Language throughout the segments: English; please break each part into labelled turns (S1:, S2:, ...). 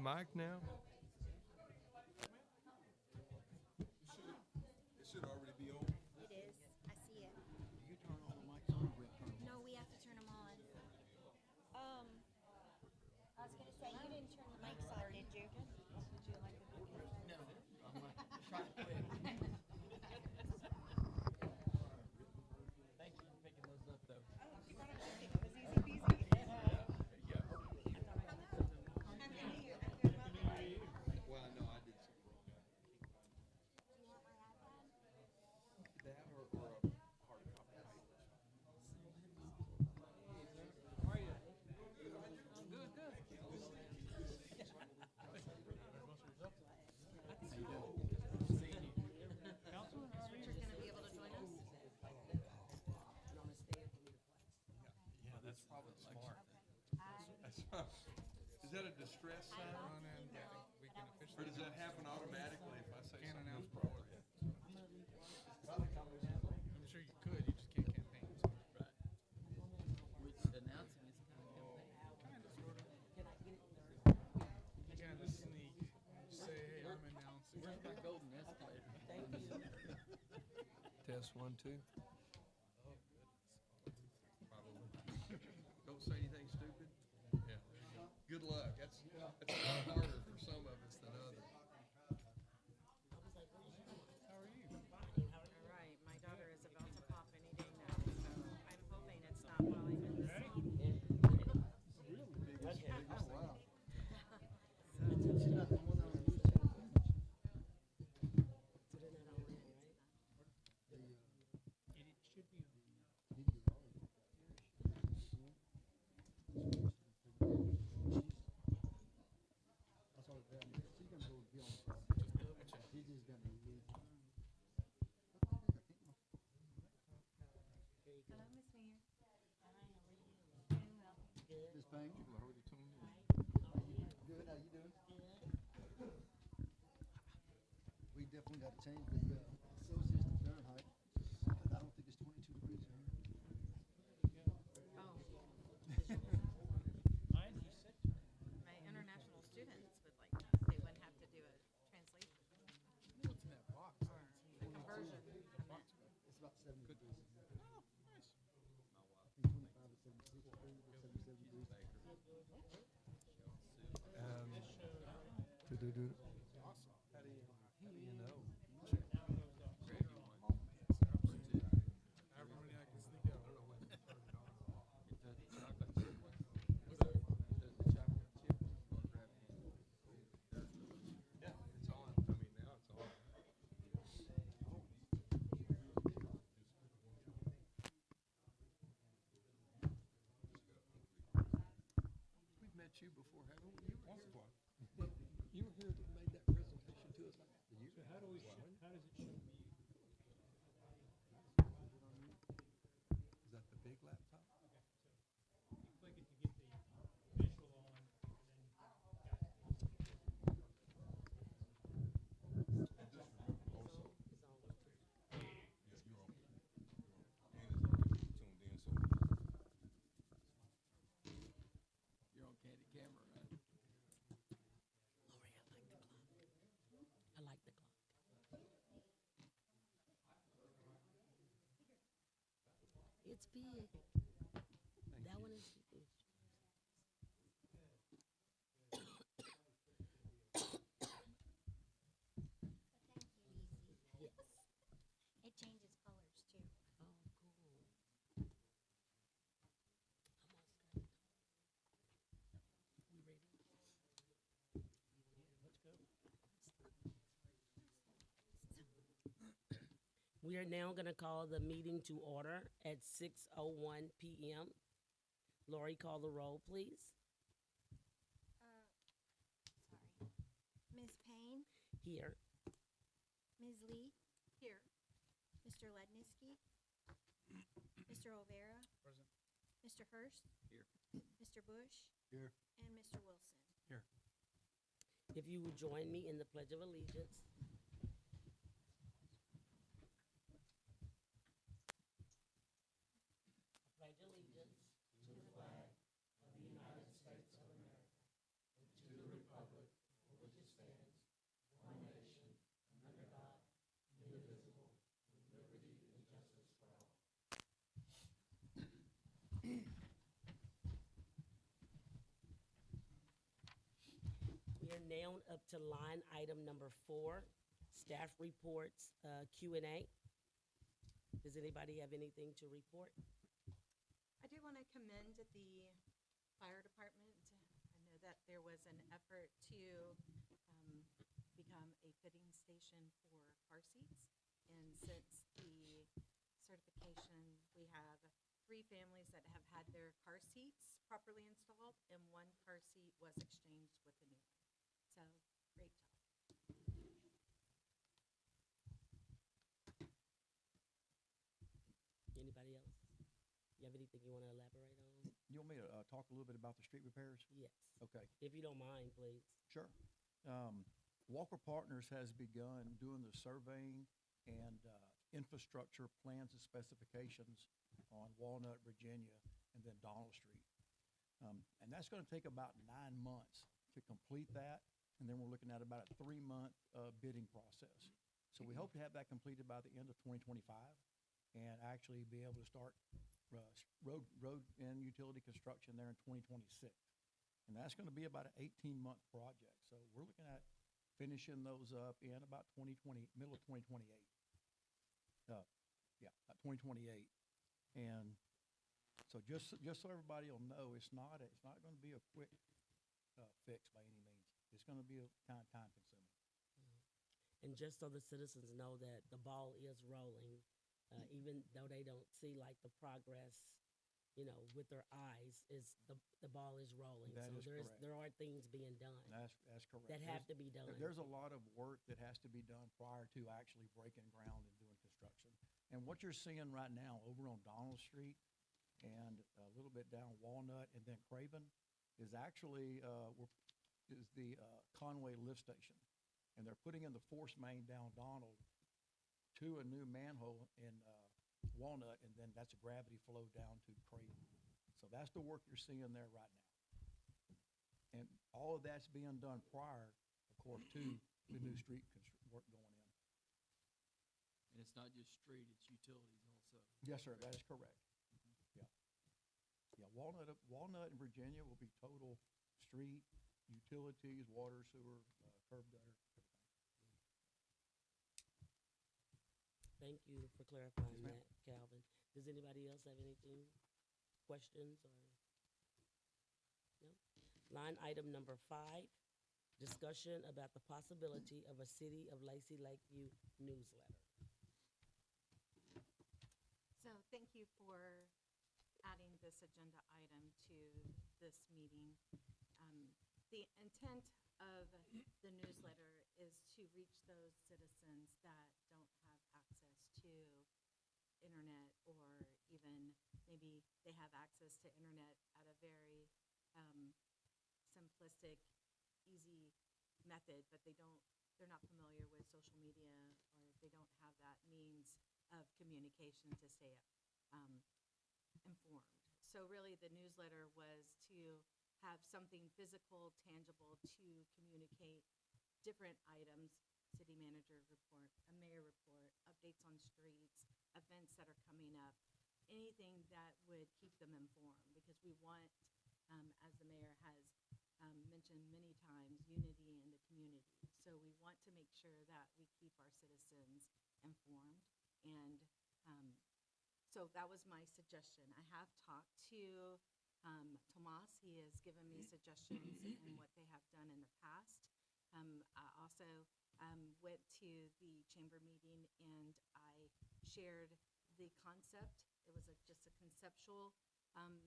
S1: mic now?
S2: It should already be on.
S3: It is. I see it.
S4: Do you turn all the mics on or we have to turn them
S3: No, we have to turn them on. I was gonna say, you didn't turn the mics on, did you?
S4: on? No, I'm not trying to quit. Thank you for picking those up, though.
S2: Well, I know I did some wrong.
S3: Do you want my iPad?
S2: That or a hard copy.
S4: How are you? Good, good. Seeing you. Counselor, how are you?
S3: Richard gonna be able to join us?
S4: Yeah, that's probably smart.
S2: Is that a distress sign? Or does that happen automatically if I say
S5: Can't
S2: something?
S5: announce before yet. I'm sure you could, you just can't campaign.
S4: Right. Which announcing is kind of campaign.
S5: Kind of, sort of. You kind of sneak, say, hey, I'm announcing.
S4: Where's my golden escalator? Thank you.
S1: Test 1, 2.
S2: Probably. Don't say anything stupid.
S5: Yeah.
S2: Good luck. That's a lot harder for some of us than others.
S5: How are you?
S3: All right, my daughter is about to pop any day now, so I'm hoping it's not while I'm in the seat.
S4: Oh, wow.
S3: So,
S4: She's not the one on our YouTube page.
S5: It should be on.
S3: hello, Miss Mayor. Hi, how are you? Doing well.
S4: Miss Payne?
S2: People are already tuned in.
S4: Good, how you doing? We definitely got to change the Celsius to Fahrenheit. I don't think it's 22 degrees here.
S3: Oh,
S5: Mine, you said.
S3: my international students would like, they wouldn't have to do a translation
S5: What's in that box?
S3: or a conversion. I meant.
S4: It's about 70 degrees.
S5: Oh, nice.
S4: I think 25 to 76 degrees, 77 degrees.
S1: Do-do-do.
S5: Awesome.
S1: How do you know?
S5: However many I can sneak out.
S2: Yeah, it's on. I mean, now it's on. We've met you before, haven't we? You were here. You were here that made that presentation to us.
S5: So how do we, how does it show me?
S2: Is that the big laptop?
S5: You click it to get the visual on, and
S4: You're on candid camera, right?
S6: I like the clock. It's big. That one is big.
S3: Thank you, Easy.
S6: Yes.
S3: It changes colors too.
S6: Oh, cool. We ready?
S5: let's go.
S6: We are now going to call the meeting to order at 6:01 p.m. Lori, call the roll, please.
S3: Sorry. Ms. Payne,
S6: Here.
S3: Ms. Lee. Here. Mr. Ledniski. Mr. Olvera.
S5: Present.
S3: Mr. Hurst.
S4: Here.
S3: Mr. Bush.
S4: Here.
S3: And Mr. Wilson.
S6: If you would join me in the Pledge of Allegiance. I pledge allegiance to the flag of the United States of America, to the republic now up to line item number 4, staff reports, Q&A. Does anybody have anything to report?
S3: I do want to commend the fire department. I know that there was an effort to become a fitting station for car seats. And since the certification, we have 3 families that have had their car seats properly installed, and 1 car seat was exchanged with a new one. So, great job.
S6: Anybody else? You have anything you want to elaborate on?
S7: You want me to talk a little bit about the street repairs?
S6: Yes.
S7: Okay,
S6: If you don't mind, please.
S7: sure. Walker Partners has begun doing the surveying and infrastructure plans and specifications on Walnut, Virginia, and then Donald Street. And that's going to take about 9 months to complete that, and then we're looking at about a 3-month bidding process. So we hope to have that completed by the end of 2025 and actually be able to start road and utility construction there in 2026. And that's going to be about an 18-month project. So we're looking at finishing those up in about middle of 2028. About 2028. And so just so everybody will know, it's not going to be a quick fix by any means. It's going to be kind of time consuming.
S6: And just so the citizens know that the ball is rolling, even though they don't see like the progress, with their eyes, the ball is rolling.
S7: That
S6: so
S7: is correct.
S6: there are things being done
S7: That's correct.
S6: that have to be done.
S7: There's a lot of work that has to be done prior to actually breaking ground and doing construction. And what you're seeing right now over on Donald Street and a little bit down Walnut and then Craven is actually is the Conway lift station. And they're putting in the force main down Donald to a new manhole in Walnut, and then that's a gravity flow down to Craven. So that's the work you're seeing there right now. And all of that's being done prior, of course, to the new street work going in.
S1: And it's not just street, it's utilities also.
S7: Yes, sir, that is correct. Yeah. Yeah, Walnut and Virginia will be total street, utilities, water, sewer, curb gutter, everything.
S6: Thank you for clarifying
S7: Yes, ma'am.
S6: that, Calvin. Does anybody else have anything, questions or? No? Line item number 5, discussion about the possibility of a City of Lacy Lakeview newsletter.
S3: So thank you for adding this agenda item to this meeting. The intent of the newsletter is to reach those citizens that don't have access to internet, or even maybe they have access to internet at a very simplistic, easy method, but they're not familiar with social media, or they don't have that means of communication to stay informed. So really the newsletter was to have something physical, tangible to communicate different items, city manager report, a mayor report, updates on streets, events that are coming up, anything that would keep them informed, because we want, as the mayor has mentioned many times, unity in the community. So we want to make sure that we keep our citizens informed. And so that was my suggestion. I have talked to Tomas. He has given me suggestions in what they have done in the past. I also went to the chamber meeting and I shared the concept. It was just a conceptual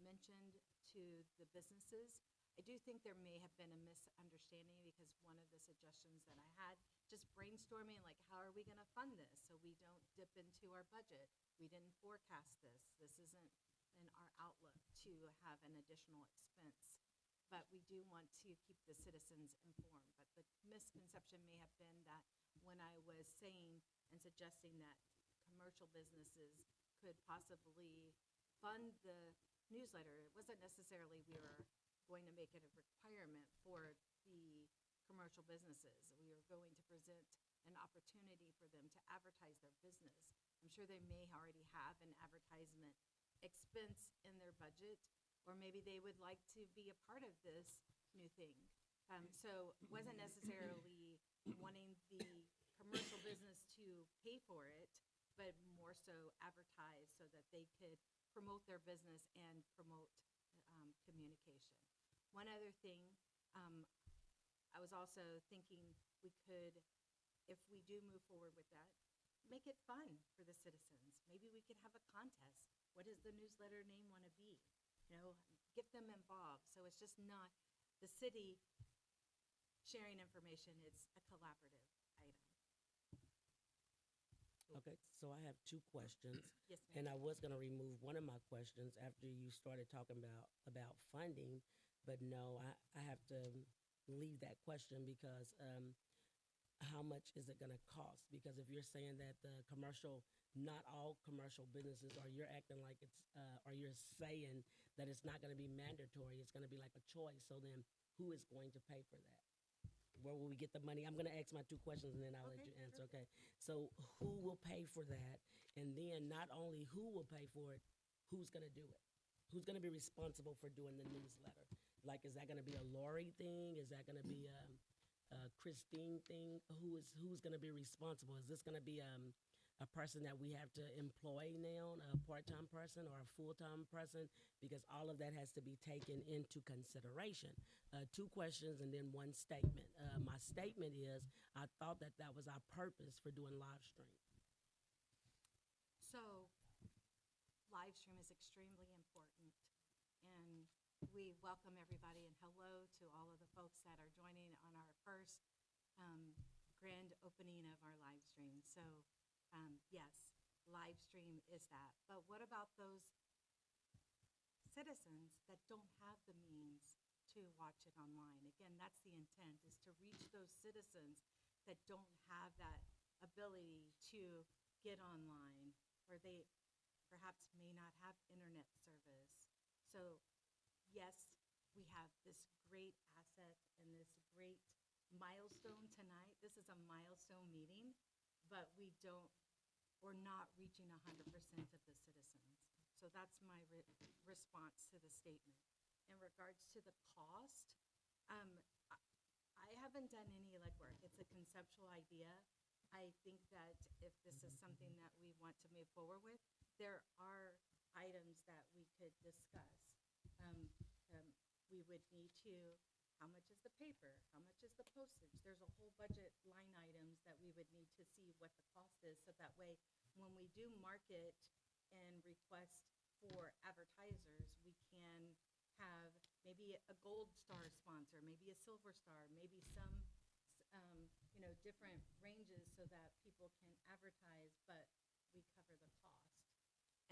S3: mentioned to the businesses. I do think there may have been a misunderstanding, because one of the suggestions that I had, just brainstorming, like, how are we going to fund this so we don't dip into our budget? We didn't forecast this. This isn't in our outlook to have an additional expense. But we do want to keep the citizens informed. But the misconception may have been that when I was saying and suggesting that commercial businesses could possibly fund the newsletter, it wasn't necessarily we were going to make it a requirement for the commercial businesses. We are going to present an opportunity for them to advertise their business. I'm sure they may already have an advertisement expense in their budget, or maybe they would like to be a part of this new thing. So wasn't necessarily wanting the commercial business to pay for it, but more so advertise so that they could promote their business and promote communication. One other thing, I was also thinking we could, if we do move forward with that, make it fun for the citizens. Maybe we could have a contest. What does the newsletter name want to be? You know, get them involved. So it's just not the city sharing information, it's a collaborative item.
S6: Okay, so I have two questions.
S3: Yes,
S6: And
S3: ma'am.
S6: I was gonna remove one of my questions after you started talking about funding, but no, I have to leave that question because, how much is it gonna cost? Because if you're saying that the commercial, not all commercial businesses, or you're acting like it's, or you're saying that it's not gonna be mandatory, it's gonna be like a choice, so then who is going to pay for that? Where will we get the money? I'm gonna ask my two questions and then I'll let
S3: Okay,
S6: you answer,
S3: sure.
S6: okay? So who will pay for that? And then not only who will pay for it, who's gonna do it? Who's gonna be responsible for doing the newsletter? Like, is that gonna be a Lori thing? Is that gonna be a Christine thing? Who's gonna be responsible? Is this gonna be a person that we have to employ now, a part-time person or a full-time person? Because all of that has to be taken into consideration. Two questions and then one statement. My statement is, I thought that that was our purpose for doing live stream.
S3: So live stream is extremely important. And we welcome everybody and hello to all of the folks that are joining on our first grand opening of our live stream. So yes, live stream is that. But what about those citizens that don't have the means to watch it online? Again, that's the intent, is to reach those citizens that don't have that ability to get online, or they perhaps may not have internet service. So yes, we have this great asset and this great milestone tonight. This is a milestone meeting, but we're not reaching 100% of the citizens. So that's my response to the statement. In regards to the cost, I haven't done any legwork. It's a conceptual idea. I think that if this is something that we want to move forward with, there are items that we could discuss. We would need to, how much is the paper? How much is the postage? There's a whole budget line items that we would need to see what the cost is, so that way when we do market and request for advertisers, we can have maybe a gold star sponsor, maybe a silver star, maybe some different ranges so that people can advertise, but we cover the cost.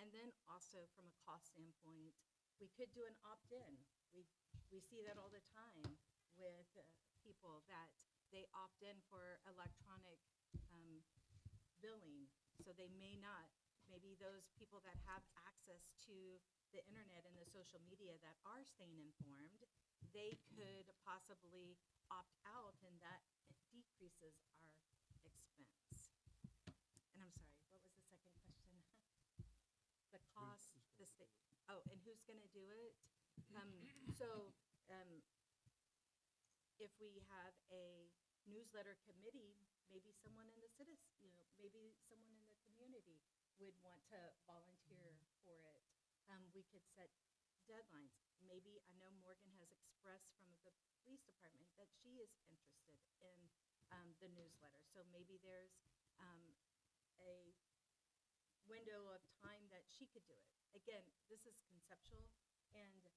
S3: And then also from a cost standpoint, we could do an opt-in. We see that all the time with people that they opt in for electronic billing. So they may not, maybe those people that have access to the internet and the social media that are staying informed, they could possibly opt out, and that decreases our expense. And I'm sorry, what was the second question? The cost, the state. Oh, and who's going to do it? If we have a newsletter committee, maybe someone in the maybe someone in the community would want to volunteer for it. We could set deadlines. Maybe I know Morgan has expressed from the police department that she is interested in the newsletter. So maybe there's a window of time that she could do it. Again, this is conceptual, and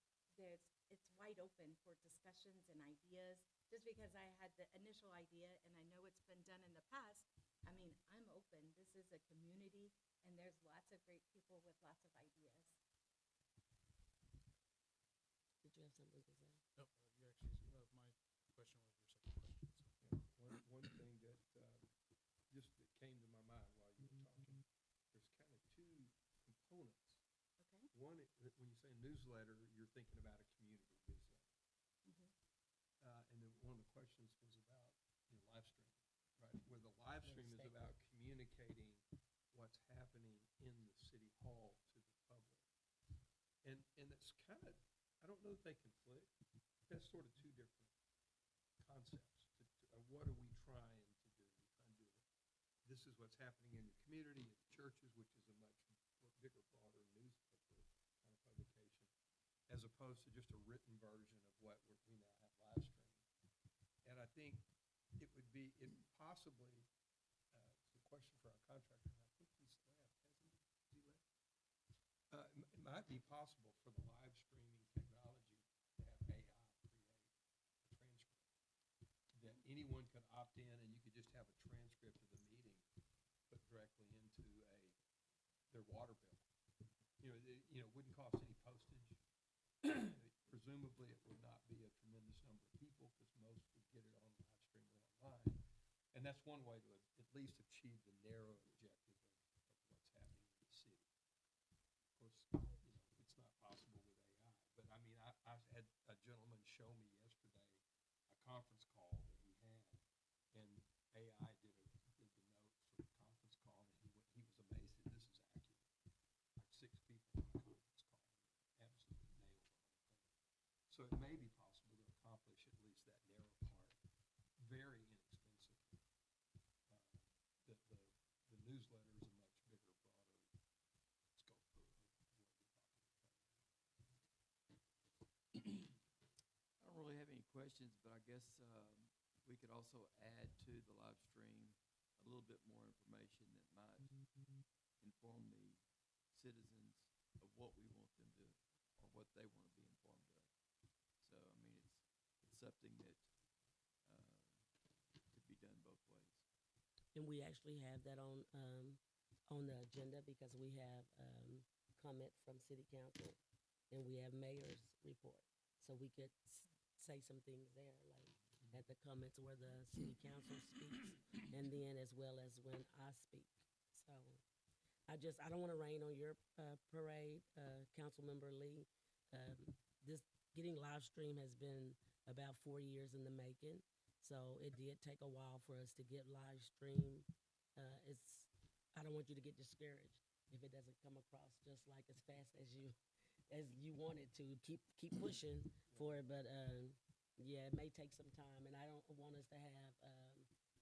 S3: it's wide open for discussions and ideas. Just because I had the initial idea and I know it's been done in the past, I mean, I'm open. This is a community, and there's lots of great people with lots of ideas.
S6: Did you have something to say?
S5: Nope, you actually, my question was your second question. So.
S2: One thing that just that came to my mind while you were talking, there's kind of two components.
S3: Okay.
S2: One, when you say newsletter, you're thinking about a community newsletter. And then one of the questions was about live stream, right? Where the live stream is about communicating what's happening in the city hall to the public. And it's kind of, I don't know if they conflict. That's sort of two different concepts. What are we trying to do? This is what's happening in your community, in the churches, which is a much bigger, broader newspaper kind of publication, as opposed to just a written version of what we now have live streaming. And I think it would be, possibly, it's a question for our contractor, and I think he's left, hasn't he? Has he left? It might be possible for the live streaming technology to have AI create a transcript that anyone could opt in, and you could just have a transcript of the meeting put directly into their water bill. It wouldn't cost any postage. Presumably, it would not be a tremendous number of people because most would get it on live stream or online. And that's one way to at least achieve the narrow objective of what's happening in the city. Of course, it's not possible with AI. But I mean, I had a gentleman show me yesterday a conference call that he had, and AI did the notes for the conference call, and he was amazed that this is accurate. Like 6 people on a conference call, absolutely nailed the whole thing. So it may be possible to accomplish at least that narrow part very inexpensively. The newsletter is a much bigger, broader scope of what you're talking about.
S1: I don't really have any questions, but I guess we could also add to the live stream a little bit more information that might inform the citizens of what we want them to, or what they want to be informed of. So, I mean, it's something that could be done both ways.
S6: And we actually have that on the agenda because we have comment from city council and we have mayor's report. So we could say some things there, like at the comments where the city council speaks, and then as well as when I speak. So I don't want to rain on your parade, Councilmember Lee. This getting live stream has been about 4 years in the making. So it did take a while for us to get live stream. I don't want you to get discouraged if it doesn't come across just like as fast as you want it to. Keep pushing for it, but yeah, it may take some time, and I don't want us to have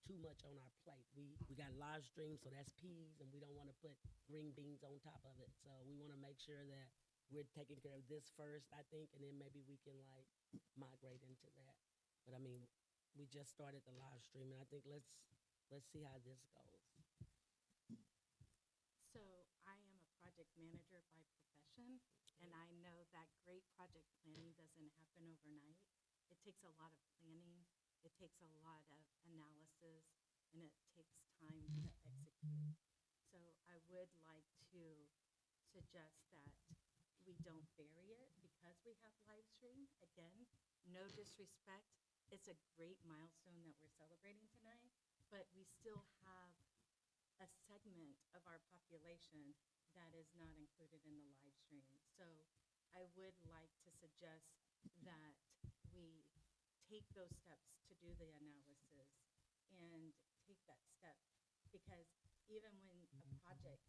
S6: too much on our plate. We got live stream, so that's peas, and we don't want to put green beans on top of it. So we want to make sure that we're taking care of this first, I think, and then maybe we can like migrate into that. But I mean, we just started the live stream, and I think let's see how this goes.
S3: So I am a project manager by profession, and I know that great project planning doesn't happen overnight. It takes a lot of planning, it takes a lot of analysis, and it takes time to execute. So I would like to suggest that we don't bury it because we have live stream. Again, no disrespect. It's a great milestone that we're celebrating tonight, but we still have a segment of our population that is not included in the live stream. So I would like to suggest that we take those steps to do the analysis and take that step, because even when a project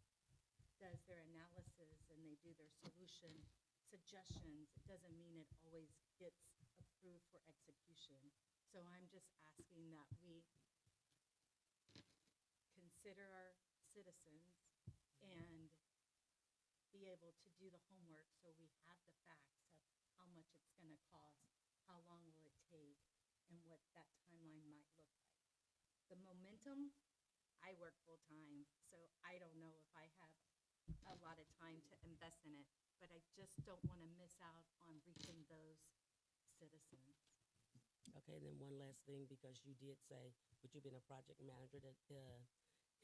S3: does their analysis and they do their solution suggestions, it doesn't mean it always gets approved for execution. So I'm just asking that we consider our citizens and be able to do the homework so we have the facts of how much it's going to cost, how long will it take, and what that timeline might look like. The momentum, I work full time, so I don't know if I have a lot of time to invest in it, but I just don't want to miss out on reaching those citizens.
S6: Okay, then one last thing, because you did say, but you've been a project manager, that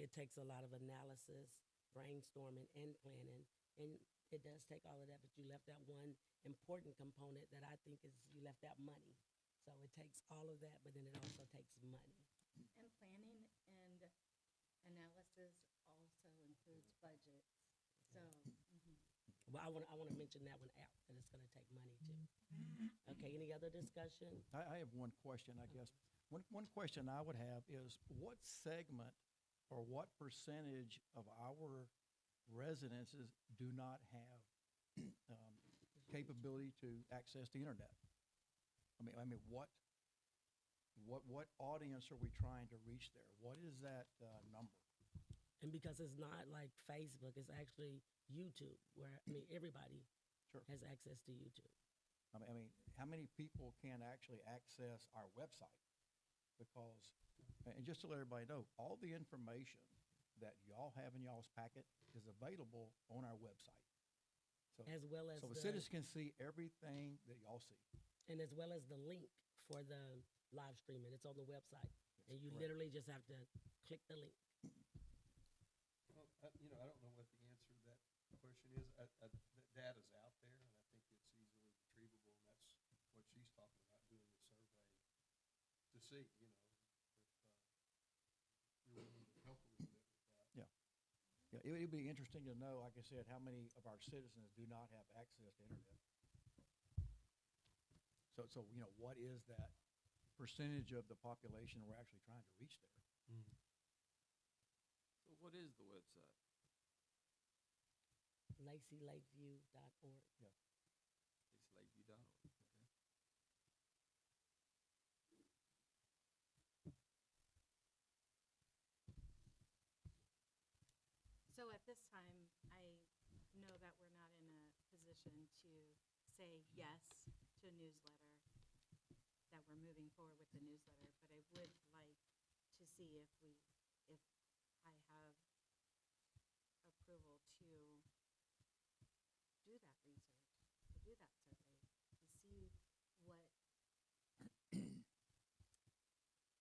S6: it takes a lot of analysis, brainstorming, and planning, and it does take all of that, but you left out one important component that I think is you left out money. So it takes all of that, but then it also takes money.
S3: And planning and analysis also includes budgets. So,
S6: Well, I want to mention that one out, that it's going to take money too. Okay, any other discussion?
S7: I have one question, I guess. One question I would have is, what segment or what percentage of our residences do not have capability to access the internet? I mean, what what audience are we trying to reach there? What is that number?
S6: And because it's not like Facebook, it's actually YouTube, where, I mean, everybody
S7: Sure.
S6: has access to YouTube.
S7: I mean, how many people can actually access our website? Because, and just to let everybody know, all the information that y'all have in y'all's packet is available on our website. So,
S6: As well as
S7: so the
S6: the-
S7: citizens can see everything that y'all see.
S6: And as well as the link for the live streaming, it's on the website. And you
S7: correct.
S6: literally just have to click the link.
S2: Well, I don't know what the answer to that question is. The data's out there, and I think it's easily retrievable, and that's what she's talking about, doing the survey to see, if you're willing to help a little bit with that.
S7: Yeah. Yeah, it'd be interesting to know, like I said, how many of our citizens do not have access to internet. So, what is that percentage of the population we're actually trying to reach there?
S1: So what is the website?
S6: LacyLakeview.org.
S7: Yeah.
S1: It's lakeview.org, okay?
S3: So at this time, I know that we're not in a position to say yes to a newsletter, that we're moving forward with the newsletter, but I would like to see if I have approval to do that research, to do that survey, to see what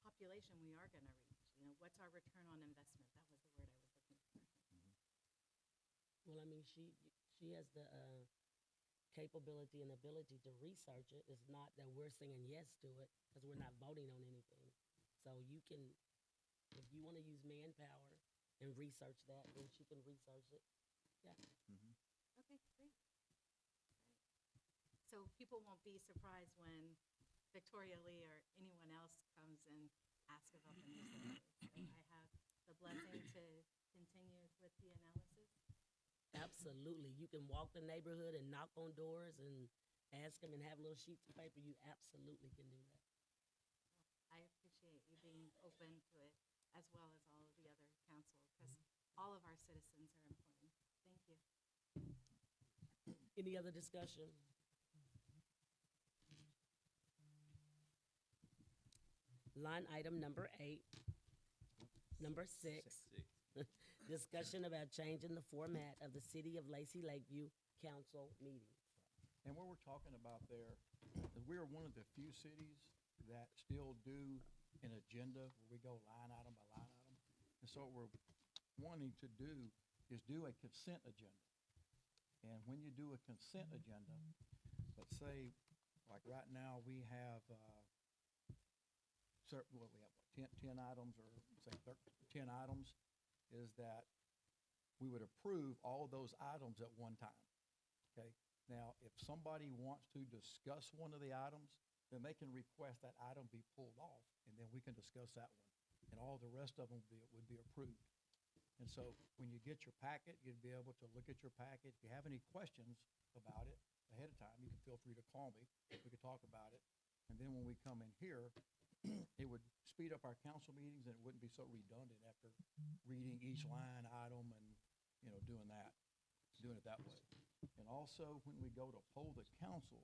S3: population we are gonna reach. What's our return on investment? That was the word I was looking for.
S6: Well, I mean, she has the capability and ability to research it. It's not that we're saying yes to it because we're not voting on anything. So you can, if you want to use manpower and research that, then she can research it. Yeah.
S3: Okay, great. So people won't be surprised when Victoria Lee or anyone else comes and asks about the newsletter. So I have the blessing to continue with the analysis.
S6: Absolutely. You can walk the neighborhood and knock on doors and ask them and have little sheets of paper. You absolutely can do that.
S3: I appreciate you being open to it, as well as all of the other council, because all of our citizens are important. Thank you.
S6: Any other discussion? Line item number 8. Number 6.
S1: 6.
S6: Discussion about changing the format of the City of Lacy Lakeview council meetings.
S7: And what we're talking about there, is we are one of the few cities that still do an agenda where we go line item by line item. And so what we're wanting to do is do a consent agenda. And when you do a consent agenda, let's say, like right now, we have, we have 10 items, or say 10 items, is that we would approve all of those items at one time, okay? Now, if somebody wants to discuss one of the items, then they can request that item be pulled off, and then we can discuss that one. And all the rest of them would be approved. And so when you get your packet, you'd be able to look at your packet. If you have any questions about it ahead of time, you can feel free to call me. We could talk about it. And then when we come in here, it would speed up our council meetings, and it wouldn't be so redundant after reading each line item and, doing it that way. And also, when we go to poll the council,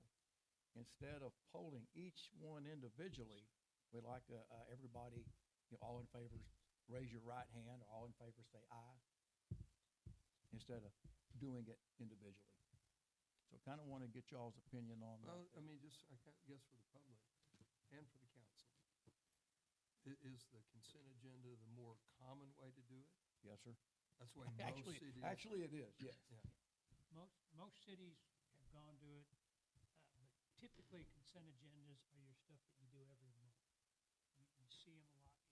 S7: instead of polling each one individually, we'd like everybody, all in favor, raise your right hand, or all in favor say aye, instead of doing it individually. So kind of want to get y'all's opinion on that.
S2: Well, I mean, just, I guess for the public and for the council, is the consent agenda the more common way to do it?
S7: Yes, sir.
S2: That's the way most cities.
S7: Actually, it is, yes.
S2: Yeah.
S5: Most cities have gone to it, but typically consent agendas are your stuff that you do every month. You see them a lot.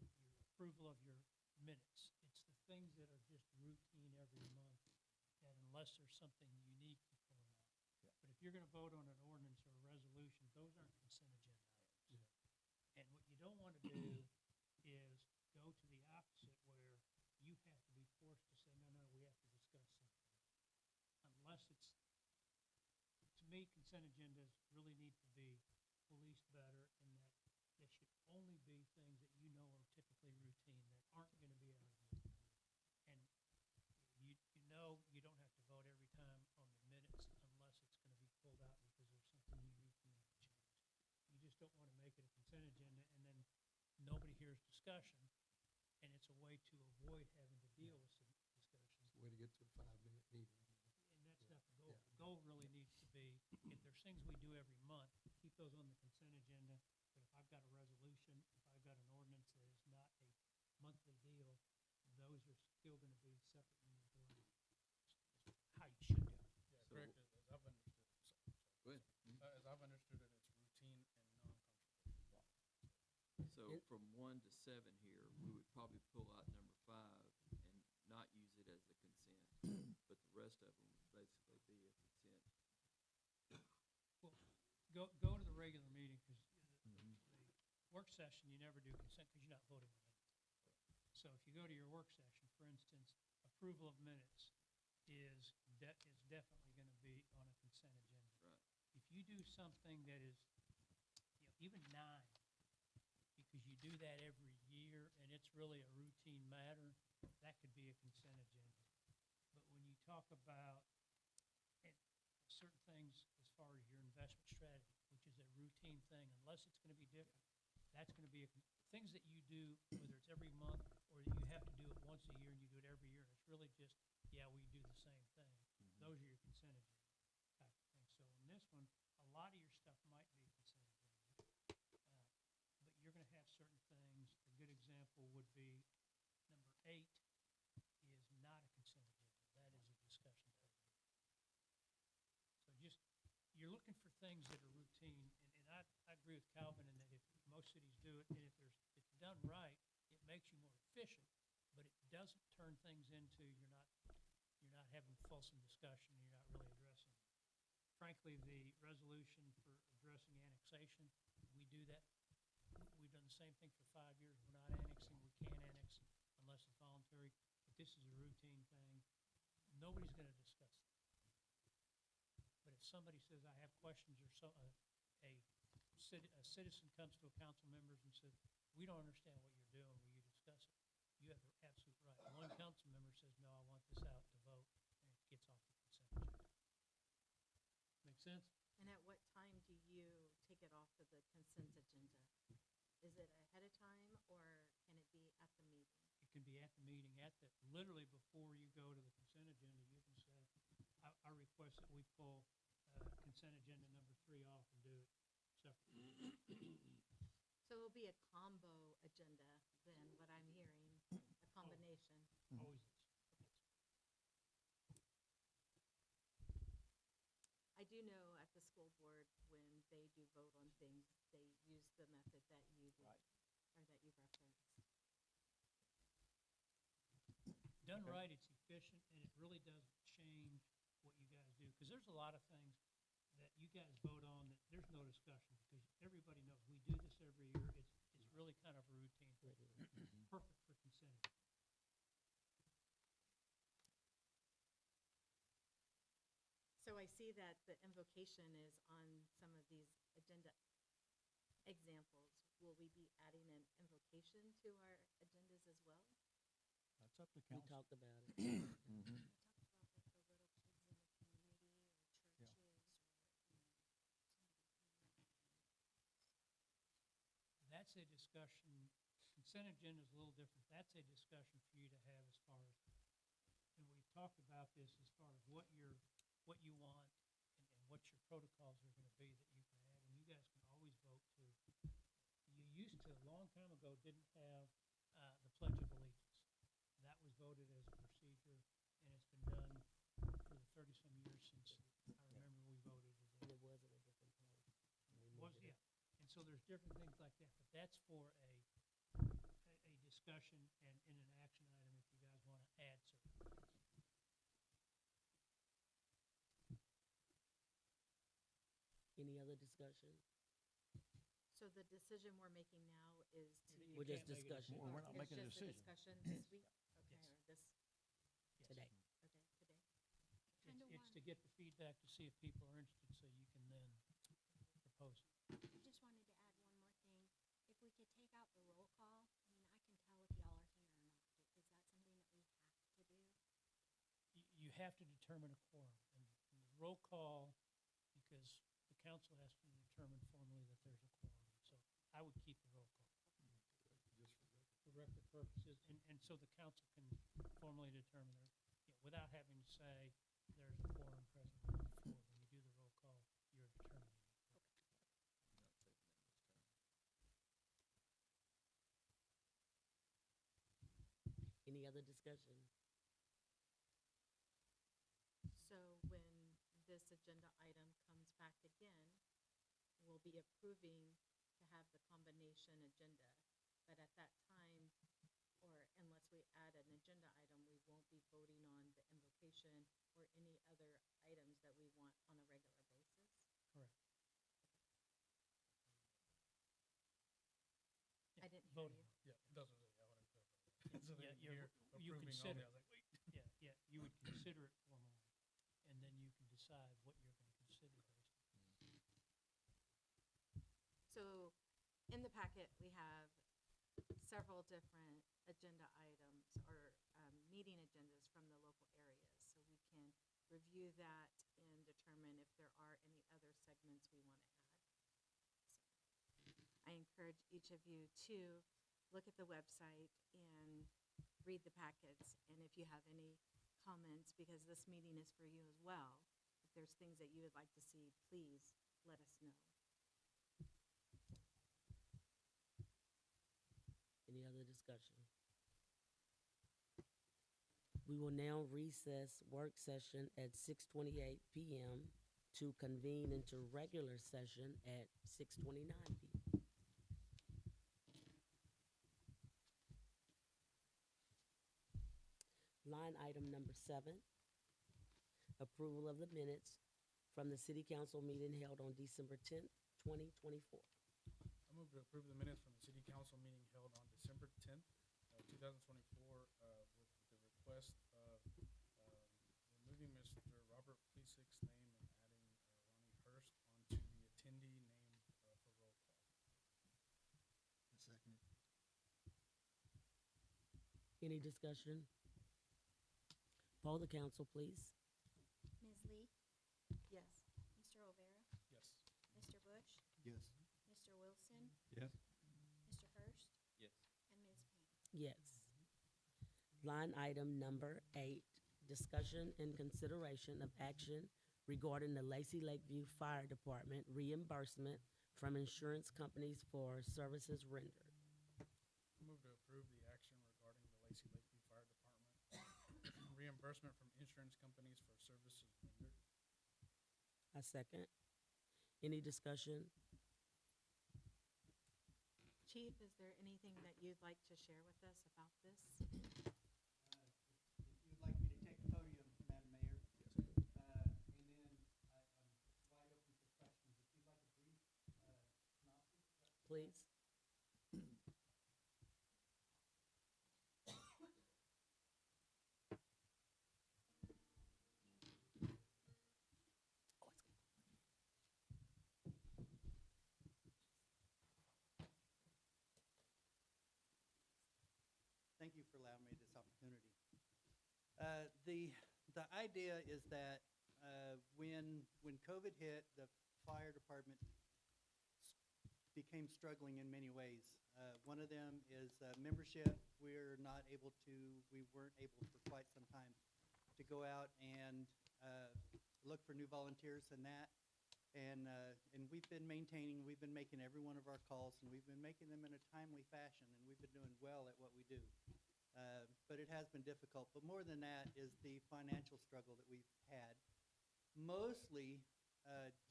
S5: It's your approval of your minutes. It's the things that are just routine every month, that unless there's something unique you pull them out.
S7: Yeah.
S5: But if you're gonna vote on an ordinance or a resolution, those aren't consent agenda items.
S2: Yeah.
S5: And what you don't wanna do is go to the opposite, where you have to be forced to say, no, we have to discuss something. Unless it's, to me, consent agendas really need to be policed better, in that if they should only be things that you know are typically routine, that aren't gonna be out of the ordinary. And you know you don't have to vote every time on the minutes unless it's gonna be pulled out because there's something unique you need to change. You just don't wanna make it a consent agenda and then nobody hears discussion, and it's a way to avoid having to deal with some discussion.
S2: It's the way to get to a 5-minute meeting.
S5: And that's not the goal.
S2: Yeah.
S5: The goal really needs to be, if there's things we do every month, keep those on the consent agenda. But if I've got a resolution, if I've got an ordinance that is not a monthly deal, those are still gonna be separate and important. That's how you should do it.
S8: Yeah,
S1: So-
S8: correct, as I've understood it,
S1: Go ahead.
S8: as I've understood it, it's routine and non-controversial.
S1: So
S6: It-
S1: from 1 to 7 here, we would probably pull out number 5 and not use it as a consent, but the rest of them would basically be a consent.
S5: Well, go to the regular meeting, because the work session, you never do consent, because you're not voting on anything. So if you go to your work session, for instance, approval of minutes is definitely gonna be on a consent agenda.
S1: Right.
S5: If you do something that is, even 9, because you do that every year, and it's really a routine matter, that could be a consent agenda. But when you talk about certain things as far as your investment strategy, which is a routine thing, unless it's gonna be different, that's gonna be things that you do, whether it's every month or you have to do it once a year and you do it every year, and it's really just, we do the same thing. Those are your consent agenda type of things. So in this one, a lot of your stuff might be consent agenda. But you're gonna have certain things. A good example would be number 8 is not a consent agenda. That is a discussion type of meeting. So just, you're looking for things that are routine, and I agree with Calvin in that if most cities do it, and if it's done right, it makes you more efficient, but it doesn't turn things into, you're not having fulsome discussion, you're not really addressing. Frankly, the resolution for addressing annexation, we do that. We've done the same thing for 5 years. We're not annexing, we can't annex unless it's voluntary, but this is a routine thing. Nobody's gonna discuss it. But if somebody says, I have questions, or a citizen comes to a council members and says, we don't understand what you're doing, will you discuss it? You have the absolute right. One council member says, no, I want this out to vote, and it gets off the consent agenda. Make sense?
S3: And at what time do you take it off of the consent agenda? Is it ahead of time, or can it be at the meeting?
S5: It can be at the meeting, literally before you go to the consent agenda, you can say, I request that we pull consent agenda number 3 off and do it separately.
S3: So it'll be a combo agenda then, what I'm hearing, a combination.
S5: Always is.
S3: I do know at the school board, when they do vote on things, they use the method that you did,
S7: Right.
S3: or that you referenced.
S5: Done right, it's efficient, and it really doesn't change what you guys do, because there's a lot of things that you guys vote on that there's no discussion, because everybody knows, we do this every year, it's really kind of a routine thing. Perfect for consent agenda.
S3: So I see that the invocation is on some of these agenda examples. Will we be adding an invocation to our agendas as well?
S7: That's up to
S6: We
S7: council.
S6: talked about it.
S3: We talked about like the little kids in the community, or
S7: Yeah.
S3: churches,
S5: That's a discussion, consent agenda is a little different. That's a discussion for you to have as far as, and we've talked about this as far as what you want and what your protocols are gonna be that you can have, and you guys can always vote to. You used to, a long time ago, didn't have, the Pledge of Allegiance. That was voted as a procedure, and it's been done for the 30-some years since I remember we voted as
S6: And
S5: a.
S6: it was in a different place. And we
S5: Was,
S6: moved it
S5: yeah,
S6: up.
S5: and so there's different things like that, but that's for a discussion and in an action item if you guys wanna add certain things.
S6: Any other discussion?
S3: So the decision we're making now is to.
S5: You
S6: We're just
S5: can't make a
S6: discussing.
S7: Well, we're
S3: or
S7: not
S3: it's
S7: making a
S3: just
S7: decision.
S3: discussion this week? Okay,
S5: Yes.
S3: or this,
S5: Yes.
S6: Today.
S3: okay, today.
S5: It's to get the feedback to see if people are interested, so you can then propose it.
S9: I just wanted to add one more thing. If we
S5: have to determine a quorum. And the roll call, because the council has to determine formally that there's a quorum. So I would keep the roll call for record purposes, and so the council can formally determine there, without having to say there's a quorum present on the floor. When you do the roll call, you're determining it.
S6: Any other discussion?
S3: So when this agenda item comes back again, we'll be approving to have the combination agenda. But at that time, or unless we add an agenda item, we won't be voting on the invocation or any other items that we want on a regular basis.
S5: Correct.
S3: I didn't hear
S5: Voting.
S3: you.
S8: Yeah, that's what I was saying, I wanted to clarify. So
S5: Yeah,
S8: then
S5: you
S8: you're
S5: you
S8: approving all
S5: consider.
S8: the, I was like, wait.
S5: Yeah, you would consider it formally, and then you can decide what you're gonna consider based on.
S3: So in the packet, we have several different agenda items or meeting agendas from the local areas. So we can review that and determine if there are any other segments we want to add. So I encourage each of you to look at the website and read the packets. And if you have any comments, because this meeting is for you as well, if there's things that you would like to see, please let us know.
S6: Any other discussion? We will now recess work session at 6:28 PM to convene into regular session at 6:29 PM. Line item number 7, approval of the minutes from the city council meeting held on December 10th, 2024.
S8: I move to approve the minutes from the city council meeting held on December 10th, 2024, with the request of removing Mr. Robert Plesik's name and adding Ronnie Hurst onto the attendee name for roll call.
S4: A second.
S6: Any discussion? Poll the council, please.
S9: Ms. Lee,
S3: Yes.
S9: Mr. O'Vera,
S8: Yes.
S9: Mr. Bush,
S4: Yes.
S9: Mr. Wilson,
S1: Yes.
S9: Mr. Hurst,
S1: Yes.
S9: and Ms. Payne.
S6: Yes. Line item number 8, discussion and consideration of action regarding the Lacy Lakeview Fire Department reimbursement from insurance companies for services rendered.
S8: I move to approve the action regarding the Lacy Lakeview Fire Department reimbursement from insurance companies for services rendered.
S6: I second. Any discussion?
S3: Chief, is there anything that you'd like to share with us about this?
S10: If you'd like me to take the podium, Madam Mayor. And then I'm wide open for questions. If you'd like a brief synopsis.
S6: Please.
S10: Thank you for allowing me this opportunity. The idea is that when COVID hit, the fire department became struggling in many ways. One of them is membership. We weren't able for quite some time to go out and look for new volunteers and that. And we've been making every one of our calls, and we've been making them in a timely fashion, and we've been doing well at what we do. But it has been difficult. But more than that is the financial struggle that we've had, mostly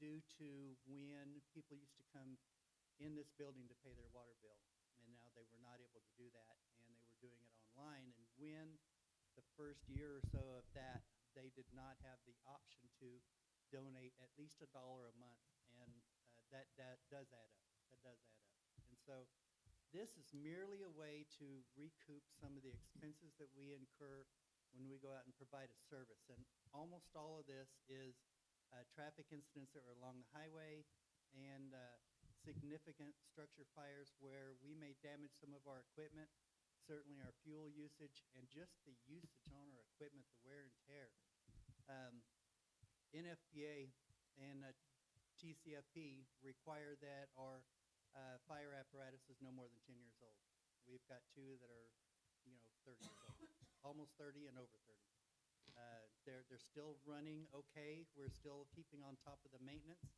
S10: due to when people used to come in this building to pay their water bill. And now they were not able to do that, and they were doing it online. And when the first year or so of that, they did not have the option to donate at least $1 a month, and that does add up. That does add up. And so this is merely a way to recoup some of the expenses that we incur when we go out and provide a service. And almost all of this is traffic incidents that are along the highway and significant structure fires where we may damage some of our equipment, certainly our fuel usage, and just the usage on our equipment, the wear and tear NFPA and TCFP require that our fire apparatus is no more than 10 years old. We've got two that are, 30 years old, almost 30 and over 30. They're still running okay. We're still keeping on top of the maintenance,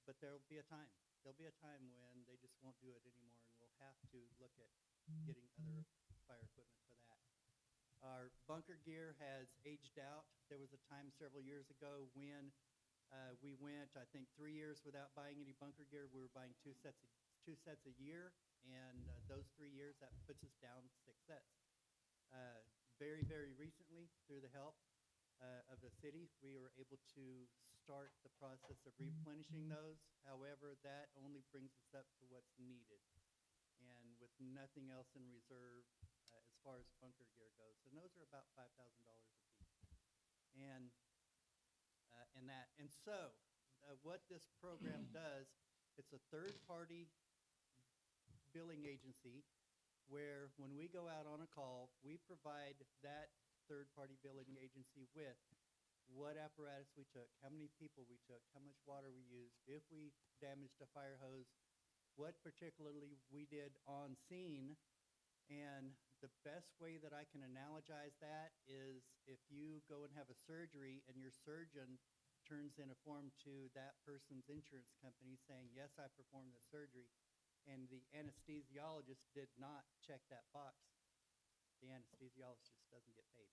S10: but there'll be a time. There'll be a time when they just won't do it anymore, and we'll have to look at getting other fire equipment for that. Our bunker gear has aged out. There was a time several years ago when we went, I think, 3 years without buying any bunker gear. We were buying two sets a year, and those 3 years, that puts us down 6 sets. Very, very recently, through the help of the city, we were able to start the process of replenishing those. However, that only brings us up to what's needed, and with nothing else in reserve as far as bunker gear goes. And those are about $5,000 a piece. And so what this program does, it's a third-party billing agency where when we go out on a call, we provide that third-party billing agency with what apparatus we took, how many people we took, how much water we used, if we damaged a fire hose, what particularly we did on scene. And the best way that I can analogize that is if you go and have a surgery and your surgeon turns in a form to that person's insurance company saying, yes, I performed the surgery, and the anesthesiologist did not check that box, the anesthesiologist just doesn't get paid.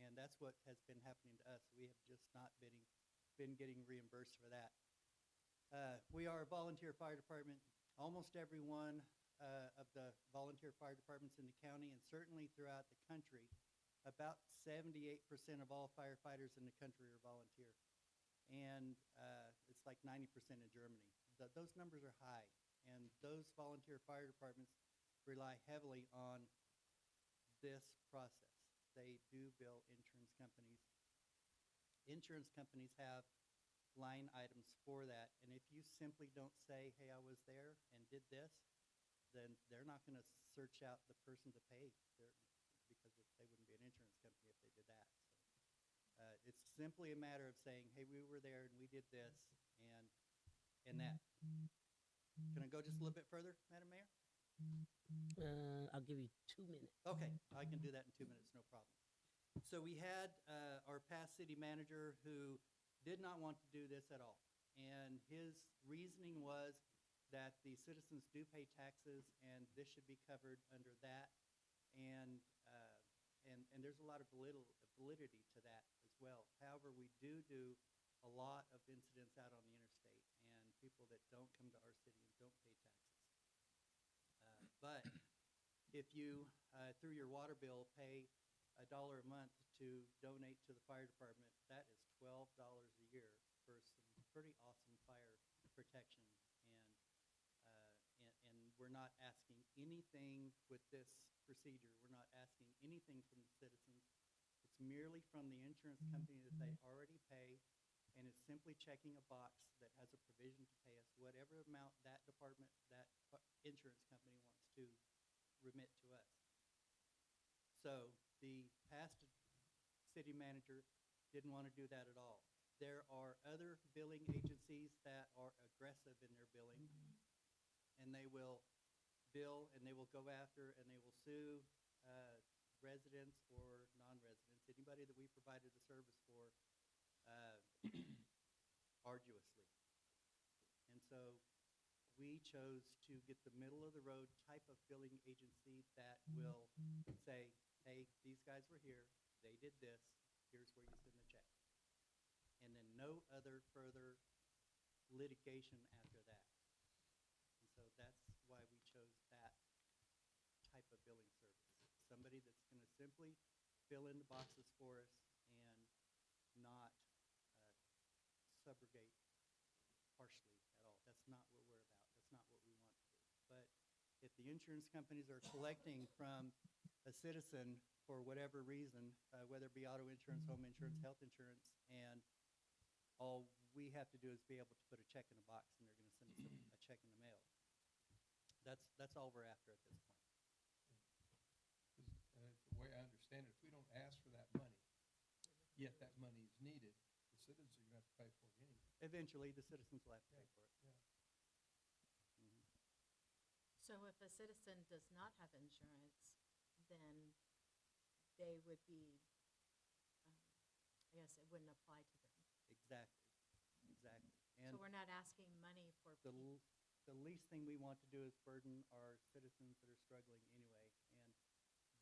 S10: And that's what has been happening to us. We have just not been getting reimbursed for that. We are a volunteer fire department. Almost every one of the volunteer fire departments in the county, and certainly throughout the country, about 78% of all firefighters in the country are volunteer. And it's like 90% in Germany. Those numbers are high. And those volunteer fire departments rely heavily on this process. They do bill insurance companies. Insurance companies have line items for that. And if you simply don't say, hey, I was there and did this, then they're not going to search out the person to pay because they wouldn't be an insurance company if they did that. So it's simply a matter of saying, hey, we were there and we did this and that. Can I go just a little bit further, Madam Mayor?
S6: I'll give you 2 minutes.
S10: Okay, I can do that in 2 minutes, no problem. So we had our past city manager who did not want to do this at all. And his reasoning was that the citizens do pay taxes and this should be covered under that. And there's a lot of validity to that as well. However, we do a lot of incidents out on the interstate and people that don't come to our city and don't pay taxes. But if you, through your water bill, pay $1 a month to donate to the fire department, that is $12 a year for some pretty awesome fire protection. And we're not asking anything with this procedure. We're not asking anything from the citizens. It's merely from the insurance company that they already pay, and it's simply checking a box that has a provision to pay us whatever amount that department, that insurance company wants to remit to us. So the past city manager didn't want to do that at all. There are other billing agencies that are aggressive in their billing, and they will bill and they will go after and they will sue residents or non-residents, anybody that we provided a service for, arduously. And so we chose to get the middle of the road type of billing agency that will say, hey, these guys were here, they did this, here's where you send the check. And then no other further litigation after that. And so that's why we chose that type of billing service. Somebody that's going to simply fill in the boxes for us and not subrogate partially at all. That's not what we're about. That's not what we want to do. But if the insurance companies are collecting from a citizen for whatever reason, whether it be auto insurance, home insurance, health insurance, and all we have to do is be able to put a check in a box and they're going to send us a check in the mail. That's all we're after at this point.
S2: The way I understand it, if we don't ask for that money, yet that money is needed, the citizens are gonna have to pay for it anyway.
S10: Eventually, the citizens will have to pay for it.
S2: Yeah.
S10: Mhm.
S3: So if a citizen does not have insurance, then they would be, I guess it wouldn't apply to them.
S10: Exactly, exactly.
S3: So
S10: And
S3: we're not asking money for
S10: the,
S3: people.
S10: the least thing we want to do is burden our citizens that are struggling anyway. And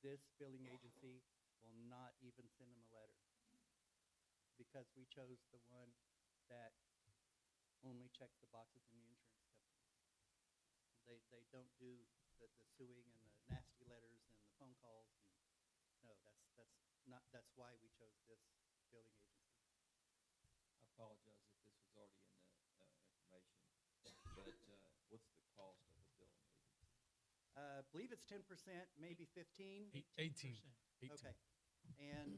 S10: this billing agency will not even send them a letter because we chose the one that only checks the boxes in the insurance company. They don't do the suing and the nasty letters and the phone calls. And no, that's why we chose this billing agency.
S1: I apologize if this was already in the information, but what's the cost of a billing agency?
S10: I believe it's 10%, maybe 15.
S8: 18. 18.
S10: Okay. And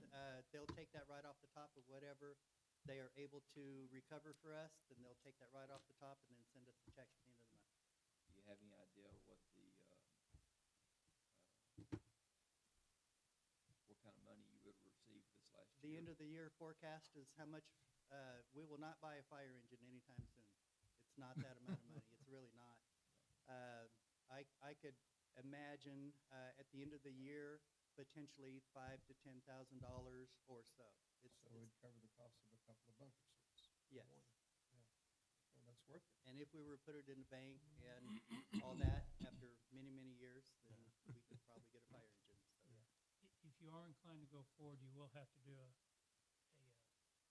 S10: they'll take that right off the top of whatever they are able to recover for us, then they'll take that right off the top and then send us the check at the end of the month.
S1: Do you have any idea what what kind of money you would have received this last year?
S10: The end of the year forecast is how much, we will not buy a fire engine anytime soon. It's not that amount of money. It's really not. I could imagine at the end of the year, potentially $5,000 to $10,000 or so.
S2: So it would cover the cost of a couple of bunker suits.
S10: Yes.
S2: One. Yeah. Well, that's worth it.
S10: And if we were to put it in the bank and all that, after many, many years, then we could probably get a fire engine. So.
S5: If you are inclined to go forward, you will have to do a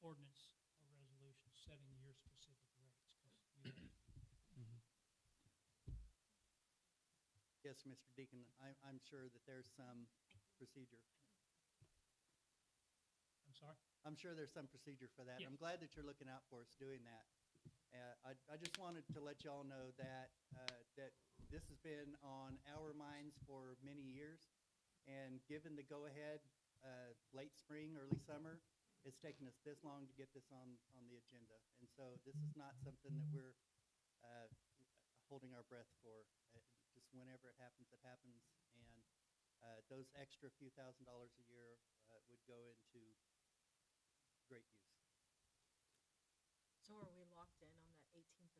S5: ordinance or resolution setting your specific rates, because you have
S10: Yes, Mr. Deacon, I'm sure that there's some procedure.
S5: I'm sorry?
S10: I'm sure there's some procedure for that.
S5: Yes.
S10: I'm glad that you're looking out for us doing that. I just wanted to let y'all know that, that this has been on our minds for many years. And given the go-ahead, late spring, early summer, it's taken us this long to get this on the agenda. And so this is not something that we're holding our breath for. Just whenever it happens, it happens. And those extra few $1,000s a year would go into great use.
S3: So are we locked in on that 18%,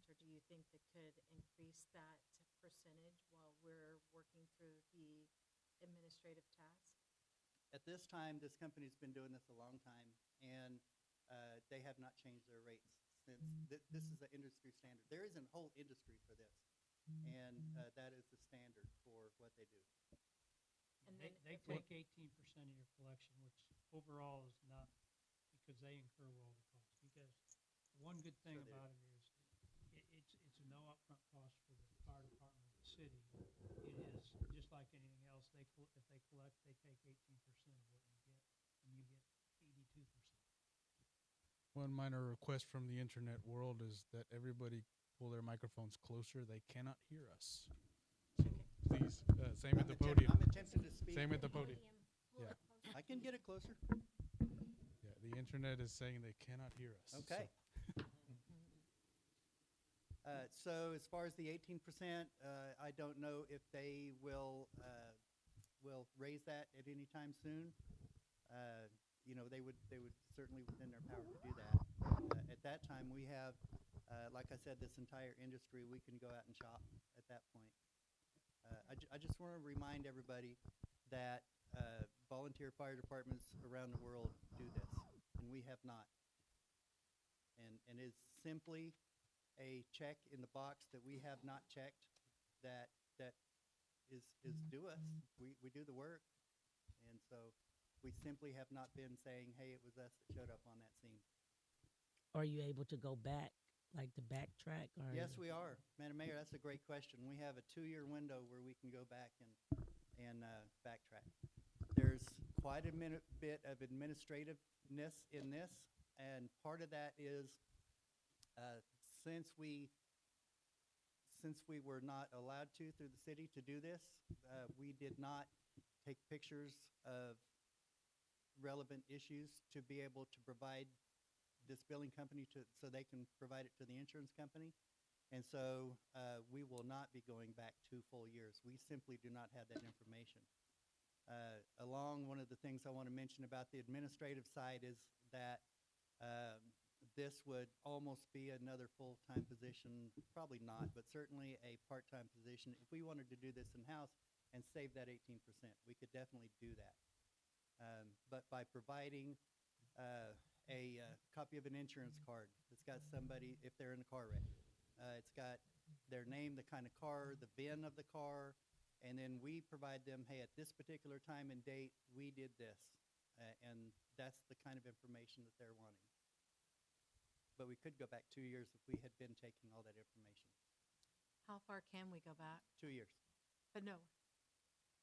S3: or do you think that could increase that percentage while we're working through the administrative task?
S10: At this time, this company's been doing this a long time, and they have not changed their rates since this is an industry standard. There is a whole industry for this, and that is the standard for what they do.
S3: And
S5: They
S3: then
S5: take 18% of your collection, which overall is not, because they incur all the costs. Because the one good thing
S10: Sure they do.
S5: about it is, it's a no upfront cost for the fire department of the city. It is, just like anything else, if they collect, they take 18% of what you get, and you get 82%.
S8: One minor request from the internet world is that everybody pull their microphones closer. They cannot hear us. So please, same at the podium.
S10: I'm attempting to speak.
S8: Same at the podium.
S9: Pull
S8: Yeah.
S9: it closer.
S10: I can get it closer.
S8: Yeah, the internet is saying they cannot hear us.
S10: Okay.
S8: So-
S10: So as far as the 18%, I don't know if they will raise that at any time soon. You know, they would certainly within their power to do that. At that time, we have, like I said, this entire industry, we can go out and shop at that point. I just want to remind everybody that volunteer fire departments around the world do this, and we have not. And it's simply a check in the box that we have not checked that is due us. We do the work, and so we simply have not been saying, hey, it was us that showed up on that scene.
S6: Are you able to go back, like to backtrack? Or
S10: Yes, we are. Madam Mayor, that's a great question. We have a 2-year window where we can go back and backtrack. There's quite a bit of administrativeness in this, and part of that is since we were not allowed to through the city to do this, we did not take pictures of relevant issues to be able to provide this billing company so they can provide it to the insurance company. And so we will not be going back 2 full years. We simply do not have that information. One of the things I want to mention about the administrative side is that This would almost be another full-time position, probably not, but certainly a part-time position. If we wanted to do this in-house and save that 18%, we could definitely do that. But by providing a copy of an insurance card that's got somebody, if they're in a car wreck, it's got their name, the kind of car, the VIN of the car, and then we provide them, hey, at this particular time and date, we did this. And that's the kind of information that they're wanting. But we could go back 2 years if we had been taking all that information.
S3: How far can we go back?
S10: 2 years.
S3: But no,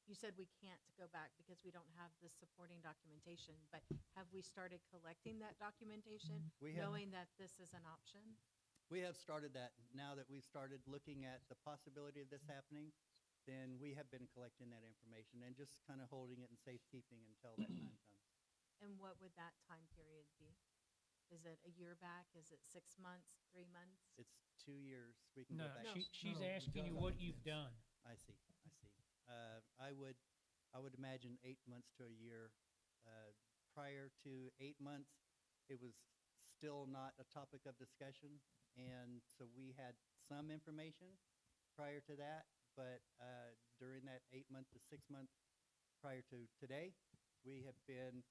S3: you said we can't go back because we don't have the supporting documentation, but have we started collecting that documentation,
S10: We have.
S3: knowing that this is an option?
S10: We have started that. Now that we've started looking at the possibility of this happening, then we have been collecting that information and just kind of holding it in safekeeping until that time comes.
S3: And what would that time period be? Is it a year back? Is it 6 months, 3 months?
S10: It's 2 years. We can
S5: No,
S10: go back.
S5: she's
S7: No,
S5: asking you
S7: done.
S5: what you've done.
S10: I see, I see. I would imagine 8 months to a year. Prior to 8 months, it was still not a topic of discussion, and so we had some information prior to that, but during that 8-month to 6-month prior to today, we have been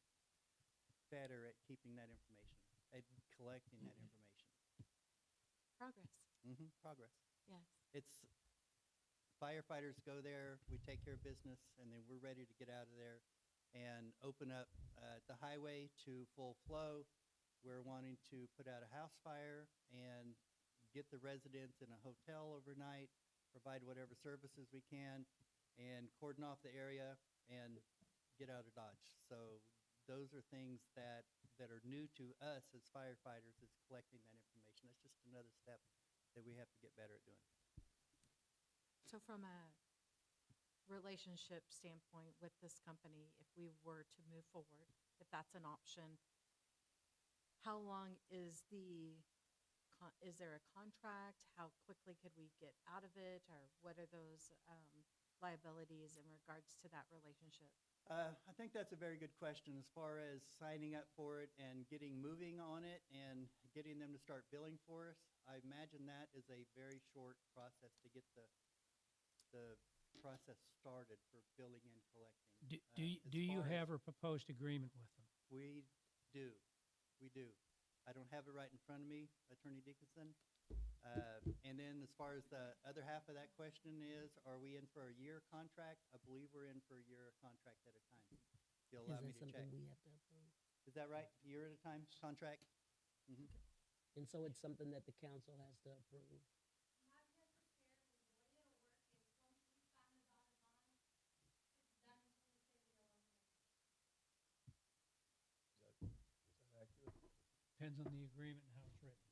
S10: better at keeping that information, at collecting that information.
S3: Progress,
S10: Progress.
S3: yes.
S10: It's firefighters go there, we take care of business, and then we're ready to get out of there and open up the highway to full flow. We're wanting to put out a house fire and get the residents in a hotel overnight, provide whatever services we can, and cordon off the area and get out of Dodge. So those are things that are new to us as firefighters, is collecting that information. That's just another step that we have to get better at doing.
S3: So from a relationship standpoint with this company, if we were to move forward, if that's an option, how long is is there a contract? How quickly could we get out of it? Or what are those liabilities in regards to that relationship?
S10: I think that's a very good question as far as signing up for it and getting moving on it and getting them to start billing for us. I imagine that is a very short process to get the process started for billing and collecting.
S5: Do you have a proposed agreement with them?
S10: We do. We do. I don't have it right in front of me, Attorney Dickinson. And then as far as the other half of that question is, are we in for a year contract? I believe we're in for a year contract at a time. If you'll
S6: Is
S10: allow me
S6: that
S10: to check.
S6: something we have to approve?
S10: Is that right? A year at a time contract?
S6: And so it's something that the council has to approve?
S2: Is that accurate?
S5: Depends on the agreement and how it's written.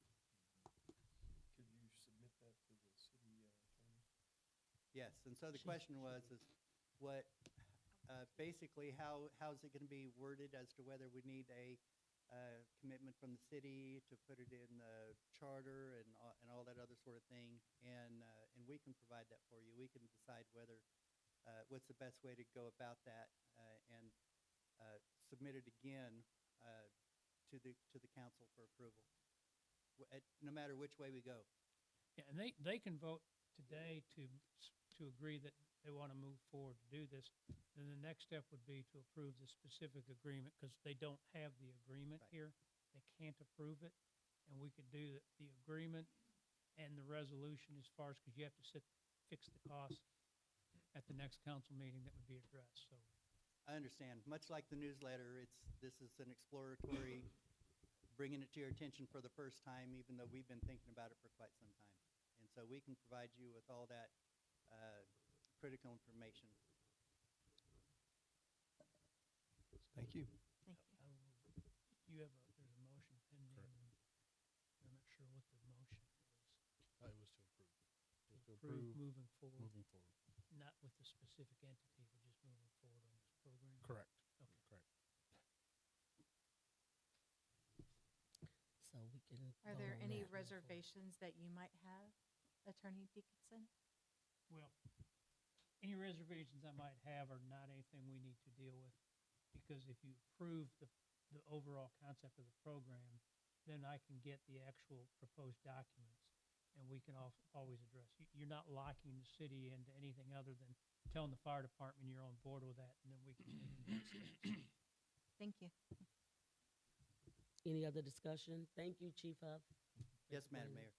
S2: Could you submit that to the city attorney?
S10: Yes, and so the question was, is what, basically, how's it gonna be worded as to whether we need a commitment from the city to put it in the charter and all that other sort of thing, and we can provide that for you. We can decide whether, what's the best way to go about that, and submit it again to the council for approval, no matter which way we go.
S5: Yeah, and they can vote today to agree that they want to move forward to do this. Then the next step would be to approve the specific agreement, because they don't have the agreement
S10: Right.
S5: here. They can't approve it, and we could do the agreement and the resolution as far as, because you have to fix the cost at the next council meeting that would be addressed, so.
S10: I understand. Much like the newsletter, this is an exploratory, bringing it to your attention for the first time, even though we've been thinking about it for quite some time. And so we can provide you with all that critical information.
S2: Thank you.
S3: Thank you.
S5: There's a motion pending. I'm not sure what the motion is.
S8: It was to approve. It was to
S5: Approve
S8: approve
S5: moving forward,
S8: moving forward.
S5: not with the specific entity, but just moving forward on this program.
S8: Correct.
S5: Okay.
S8: Correct.
S6: So we can.
S3: Are
S6: vote
S3: there
S6: on
S3: any
S6: that moving forward.
S3: reservations that you might have, Attorney Dickinson?
S5: Well, any reservations I might have are not anything we need to deal with, because if you approve the overall concept of the program, then I can get the actual proposed documents, and we can always address. You're not locking the city into anything other than telling the fire department you're on board with that, and then we can take the next steps.
S3: Thank you.
S6: Any other discussion? Thank you, Chief Huff.
S10: Yes, Madam Mayor.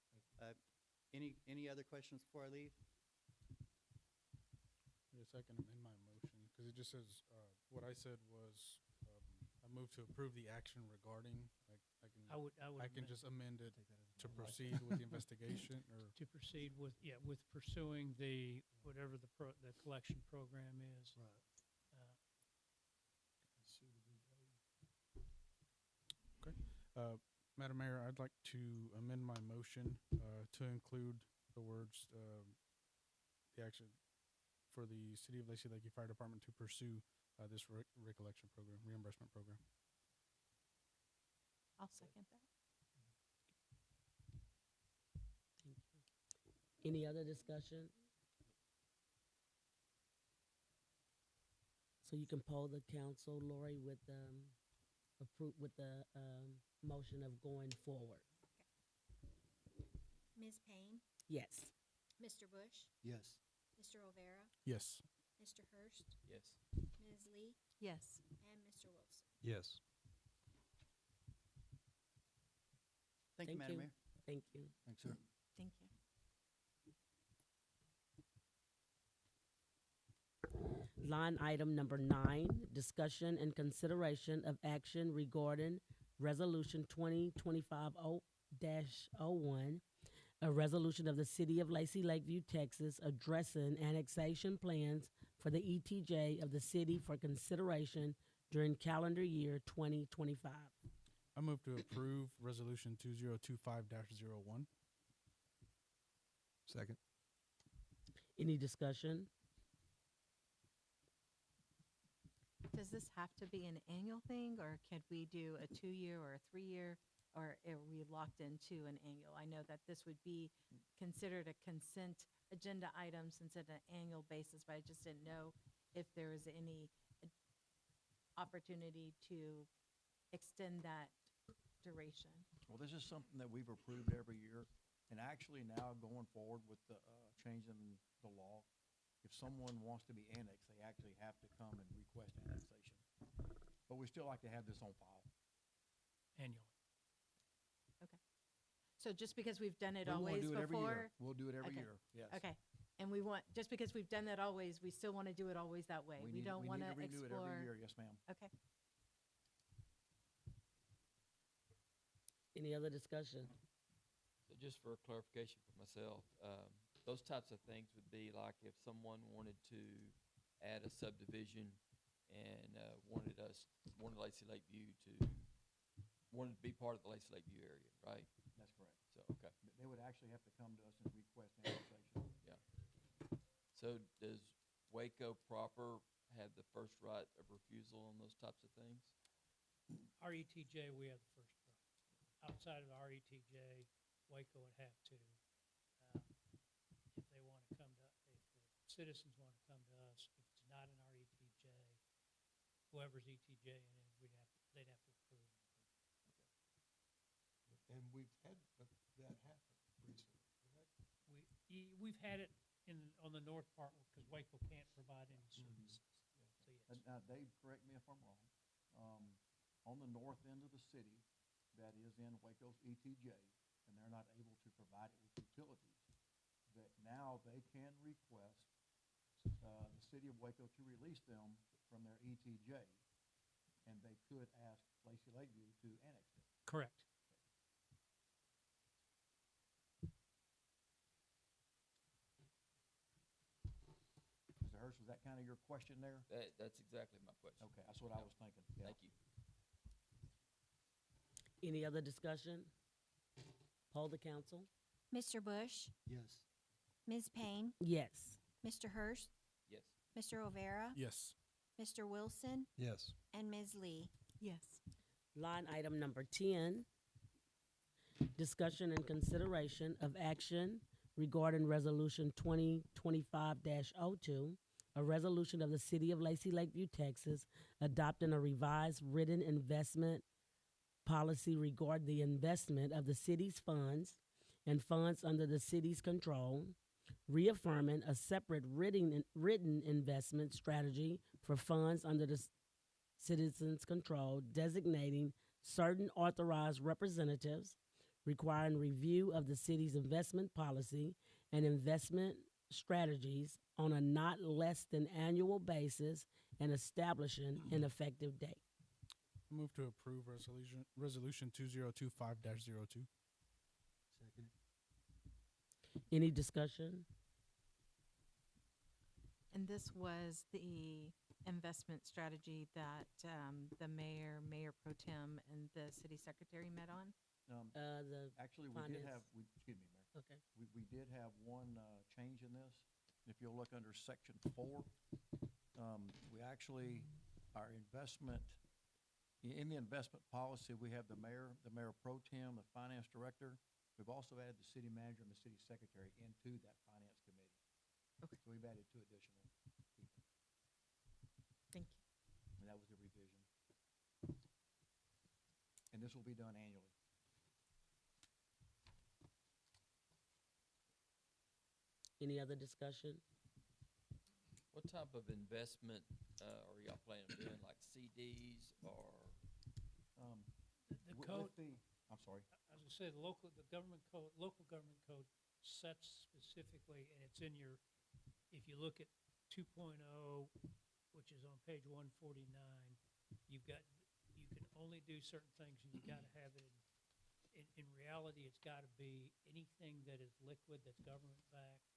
S10: Any other questions before I leave?
S8: Yes, I can amend my motion, because it just says, what I said was, I move to approve the action regarding,
S5: I would
S8: I can
S5: amend
S8: just amend it to proceed with the investigation, or,
S5: to proceed with, with pursuing the, whatever the collection program is.
S4: Right.
S8: Madam Mayor, I'd like to amend my motion, to include the words, the action for the City of Lacy Lakeview Fire Department to pursue, this recollection program, reimbursement program.
S3: I'll second that.
S6: Thank you. Any other discussion? So you can poll the council, Lori, with, with the, motion of going forward.
S9: Ms. Payne,
S6: Yes.
S9: Mr. Bush,
S4: Yes.
S9: Mr. Rivera,
S8: Yes.
S9: Mr. Hurst,
S1: Yes.
S9: Ms. Lee,
S3: Yes.
S9: and Mr. Wilson.
S2: Yes.
S10: Thank you, Madam Mayor.
S6: Thank you.
S4: Thanks, sir.
S3: Thank you.
S6: Line item number 9, discussion and consideration of action regarding Resolution 2025-01, a resolution of the City of Lacy Lakeview, Texas, addressing annexation plans for the ETJ of the city for consideration during calendar year 2025.
S8: I move to approve Resolution 2025-01.
S2: Second.
S6: Any discussion?
S3: Does this have to be an annual thing, or could we do a 2-year or a 3-year, or are we locked into an annual? I know that this would be considered a consent agenda item since it's an annual basis, but I just didn't know if there was any opportunity to extend that duration.
S7: Well, this is something that we've approved every year, and actually now going forward with the change in the law, if someone wants to be annexed, they actually have to come and request annexation. But we still like to have this on file.
S5: Annually.
S3: So just because we've done it
S7: We wanna
S3: always
S7: do it every year.
S3: before?
S7: We'll do it every
S3: Okay.
S7: year, yes.
S3: Okay, and we want, just because we've done that always, we still want to do it always that way? We don't want to
S7: We need to renew it
S3: explore?
S7: every year, yes, ma'am.
S3: Okay.
S6: Any other discussion?
S1: So just for clarification for myself, those types of things would be like if someone wanted to add a subdivision and wanted Lacy Lakeview wanted to be part of the Lacy Lakeview area, right?
S7: That's correct.
S1: So, okay,
S7: They would actually have to come to us and request annexation.
S1: yeah. So does Waco proper have the first right of refusal on those types of things?
S5: RETJ, we have the first right. Outside of RETJ, Waco would have to, if they want to come to, if the citizens want to come to us, if it's not an RETJ, whoever's ETJ in it, they'd have to approve.
S2: And we've had that happen recently, correct?
S5: We've had it on the north part, because Waco can't provide any services. So yes.
S7: Dave, correct me if I'm wrong. On the north end of the city, that is in Waco's ETJ, and they're not able to provide it with utilities, that now they can request the city of Waco to release them from their ETJ, and they could ask Lacy Lakeview to annex it.
S5: Correct.
S7: Mr. Hurst, was that kind of your question there?
S1: That's exactly my question.
S7: Okay, that's what I was thinking. Yeah.
S1: Thank you.
S6: Any other discussion? Poll the council.
S9: Mr. Bush,
S4: Yes.
S9: Ms. Payne,
S6: Yes.
S9: Mr. Hurst,
S1: Yes.
S9: Mr. Rivera,
S8: Yes.
S9: Mr. Wilson,
S2: Yes.
S9: and Ms. Lee.
S3: Yes.
S6: Line item number 10, discussion and consideration of action regarding Resolution 2025-02, a resolution of the City of Lacy Lakeview, Texas, adopting a revised written investment policy regarding the investment of the city's funds and funds under the city's control, reaffirming a separate written investment strategy for funds under the citizens' control, designating certain authorized representatives, requiring review of the city's investment policy and investment strategies on a not less than annual basis, and establishing an effective date.
S8: Move to approve resolution 2025-02.
S4: Second.
S6: Any discussion?
S3: And this was the investment strategy that the mayor pro tem, and the city secretary met on?
S7: Actually, we did
S6: finance.
S7: have, excuse me, Mayor.
S6: Okay.
S7: We did have one change in this. If you'll look under section 4, we actually, our investment, in the investment policy, we have the mayor pro tem, the finance director. We've also added the city manager and the city secretary into that finance committee.
S3: Okay.
S7: So we've added 2 additional people,
S3: Thank you.
S7: and that was the revision. And this will be done annually.
S6: Any other discussion?
S1: What type of investment are y'all planning on doing, like CDs or?
S5: The
S7: With
S5: code,
S7: I'm sorry.
S5: as I said, local government code sets specifically, and it's in your, if you look at 2.0, which is on page 149, you can only do certain things, and you gotta have it in reality, it's gotta be anything that is liquid, that's government backed,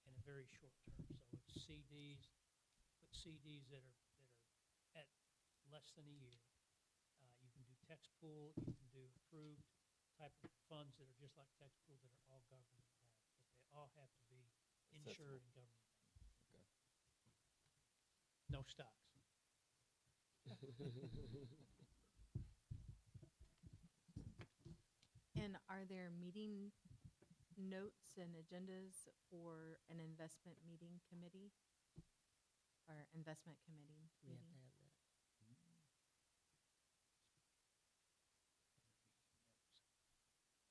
S5: in a very short term. So it's CDs, but CDs that are at less than a year. You can do text pool, you can do approved type of funds that are just like text pool that are all government backed, but they all have to be insured and government backed.
S1: Okay.
S5: No stocks.
S3: And are there meeting notes and agendas for an investment meeting committee? Or investment committee
S6: We have
S3: meeting?
S6: to have that.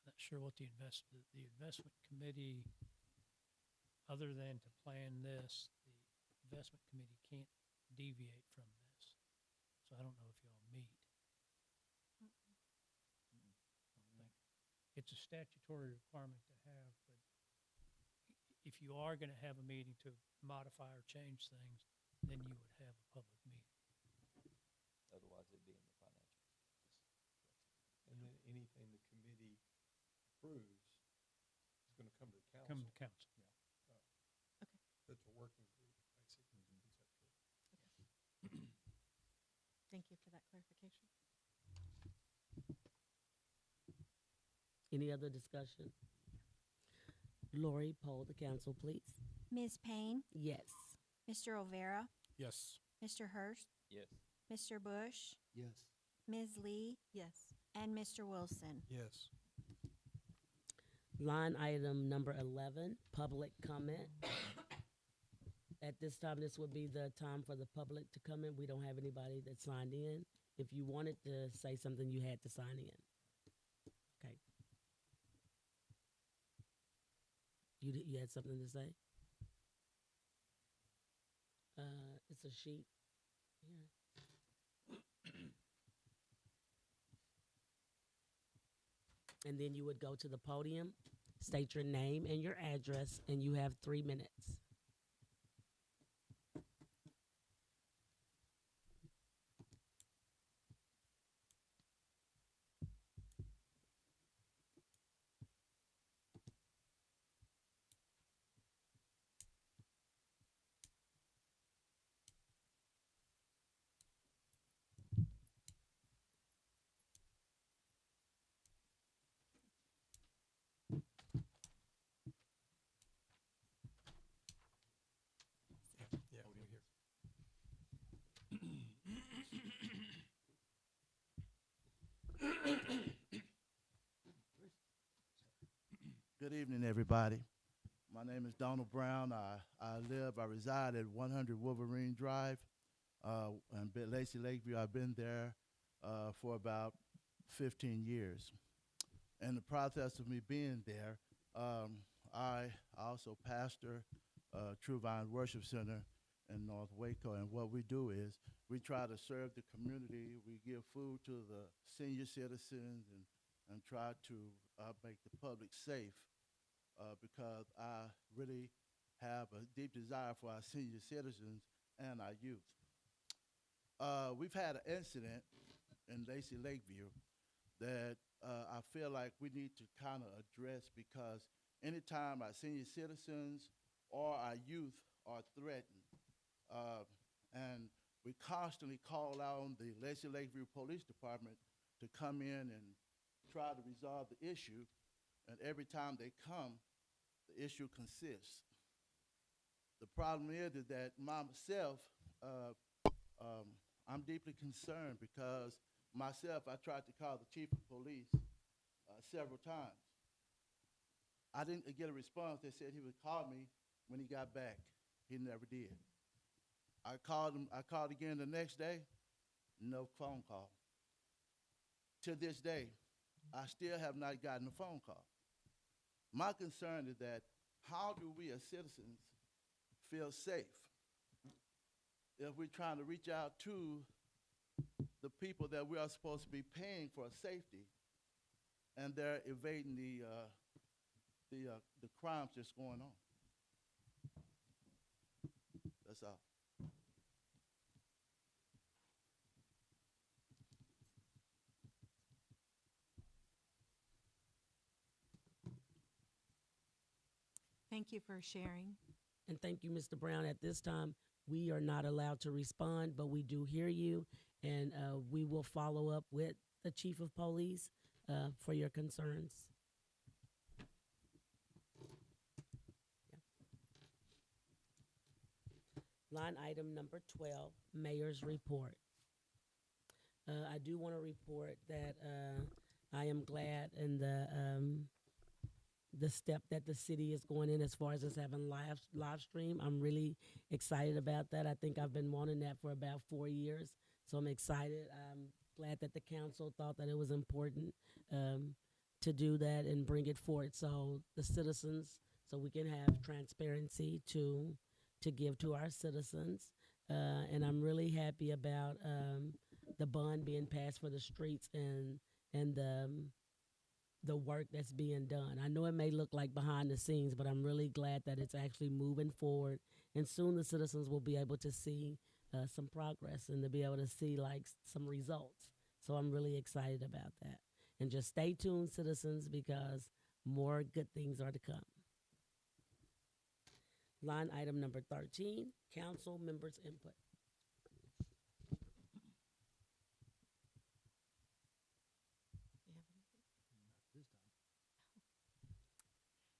S5: Not sure what the investment committee, other than to plan this, the investment committee can't deviate from this. So I don't know if y'all meet. It's a statutory requirement to have, but if you are gonna have a meeting to modify or change things, then you would have a public meeting.
S1: Otherwise, it'd be in the financial.
S2: And then anything the committee approves is gonna come to the council.
S5: Come to council.
S2: It's a working group, basically, conceptually.
S3: Thank you for that clarification.
S6: Any other discussion? Lori, poll the council, please.
S9: Ms. Payne,
S6: Yes.
S9: Mr. Olvera,
S8: Yes.
S9: Mr. Hurst,
S1: Yes.
S9: Mr. Bush,
S4: Yes.
S9: Ms. Lee,
S3: Yes.
S9: and Mr. Wilson.
S2: Yes.
S6: Line item number 11, public comment. At this time, this would be the time for the public to come in. We don't have anybody that signed in. If you wanted to say something, you had to sign in. Okay. You had something to say? It's a sheet here. And then you would go to the podium, state your name and your address, and you have 3 minutes.
S2: Yeah, we're here.
S11: Good evening, everybody. My name is Donald Brown. I reside at 100 Wolverine Drive in Lacy Lakeview. I've been there for about 15 years. In the process of me being there, I also pastor True Vine Worship Center in North Waco, and what we do is we try to serve the community. We give food to the senior citizens and try to make the public safe because I really have a deep desire for our senior citizens and our youth. We've had an incident in Lacy Lakeview that I feel like we need to kind of address because anytime our senior citizens or our youth are threatened, and we constantly call out on the Lacy Lakeview Police Department to come in and try to resolve the issue, and every time they come, the issue consists. The problem is that myself, I'm deeply concerned because myself, I tried to call the chief of police several times. I didn't get a response. They said he would call me when he got back. He never did. I called again the next day, no phone call. To this day, I still have not gotten a phone call. My concern is that how do we as citizens feel safe if we're trying to reach out to the people that we are supposed to be paying for safety, and they're evading the crimes that's going on? That's all.
S3: Thank you for sharing.
S6: And thank you, Mr. Brown. At this time, we are not allowed to respond, but we do hear you, and we will follow up with the chief of police for your concerns. Line item number 12, mayor's report. I do want to report that I am glad in the step that the city is going in as far as us having live stream. I'm really excited about that. I think I've been wanting that for about 4 years, so I'm excited. I'm glad that the council thought that it was important to do that and bring it forward so the citizens, so we can have transparency to give to our citizens. And I'm really happy about the bond being passed for the streets and the work that's being done. I know it may look like behind the scenes, but I'm really glad that it's actually moving forward. And soon the citizens will be able to see some progress and to be able to see like some results. So I'm really excited about that. And just stay tuned, citizens, because more good things are to come. Line item number 13, council members' input.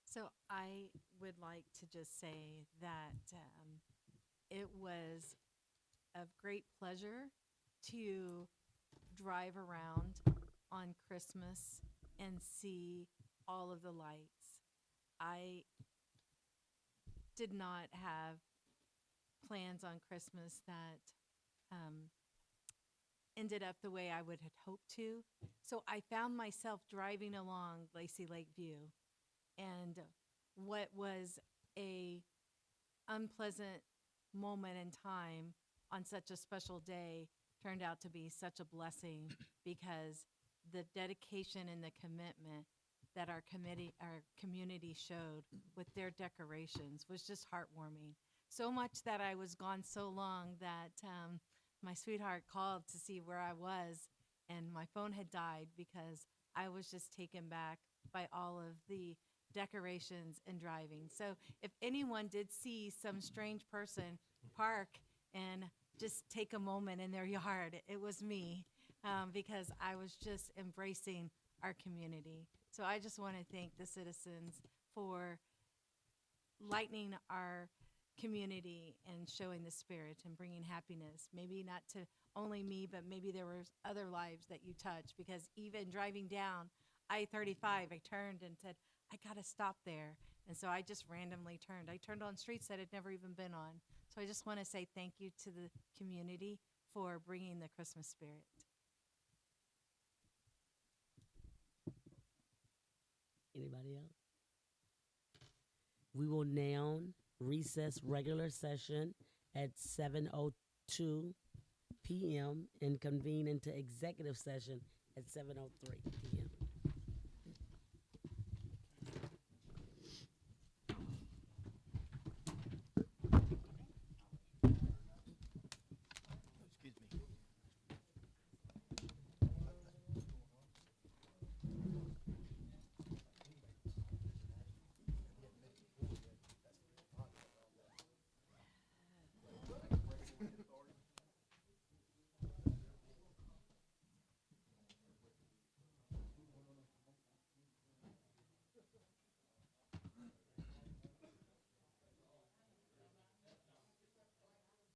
S3: So I would like to just say that it was of great pleasure to drive around on Christmas and see all of the lights. I did not have plans on Christmas that ended up the way I would have hoped to. So I found myself driving along Lacy Lakeview, and what was a unpleasant moment in time on such a special day turned out to be such a blessing because the dedication and the commitment that our community showed with their decorations was just heartwarming. So much that I was gone so long that my sweetheart called to see where I was, and my phone had died because I was just taken back by all of the decorations and driving. So if anyone did see some strange person park and just take a moment in their yard, it was me, because I was just embracing our community. So I just want to thank the citizens for lightening our community and showing the spirit and bringing happiness. Maybe not to only me, but maybe there were other lives that you touched, because even driving down I-35, I turned and said, I got to stop there. And so I just randomly turned. I turned on streets that I'd never even been on. So I just want to say thank you to the community for bringing the Christmas spirit.
S6: Anybody else? We will now recess regular session at 7:02 p.m. and convene into executive session at 7:03 p.m.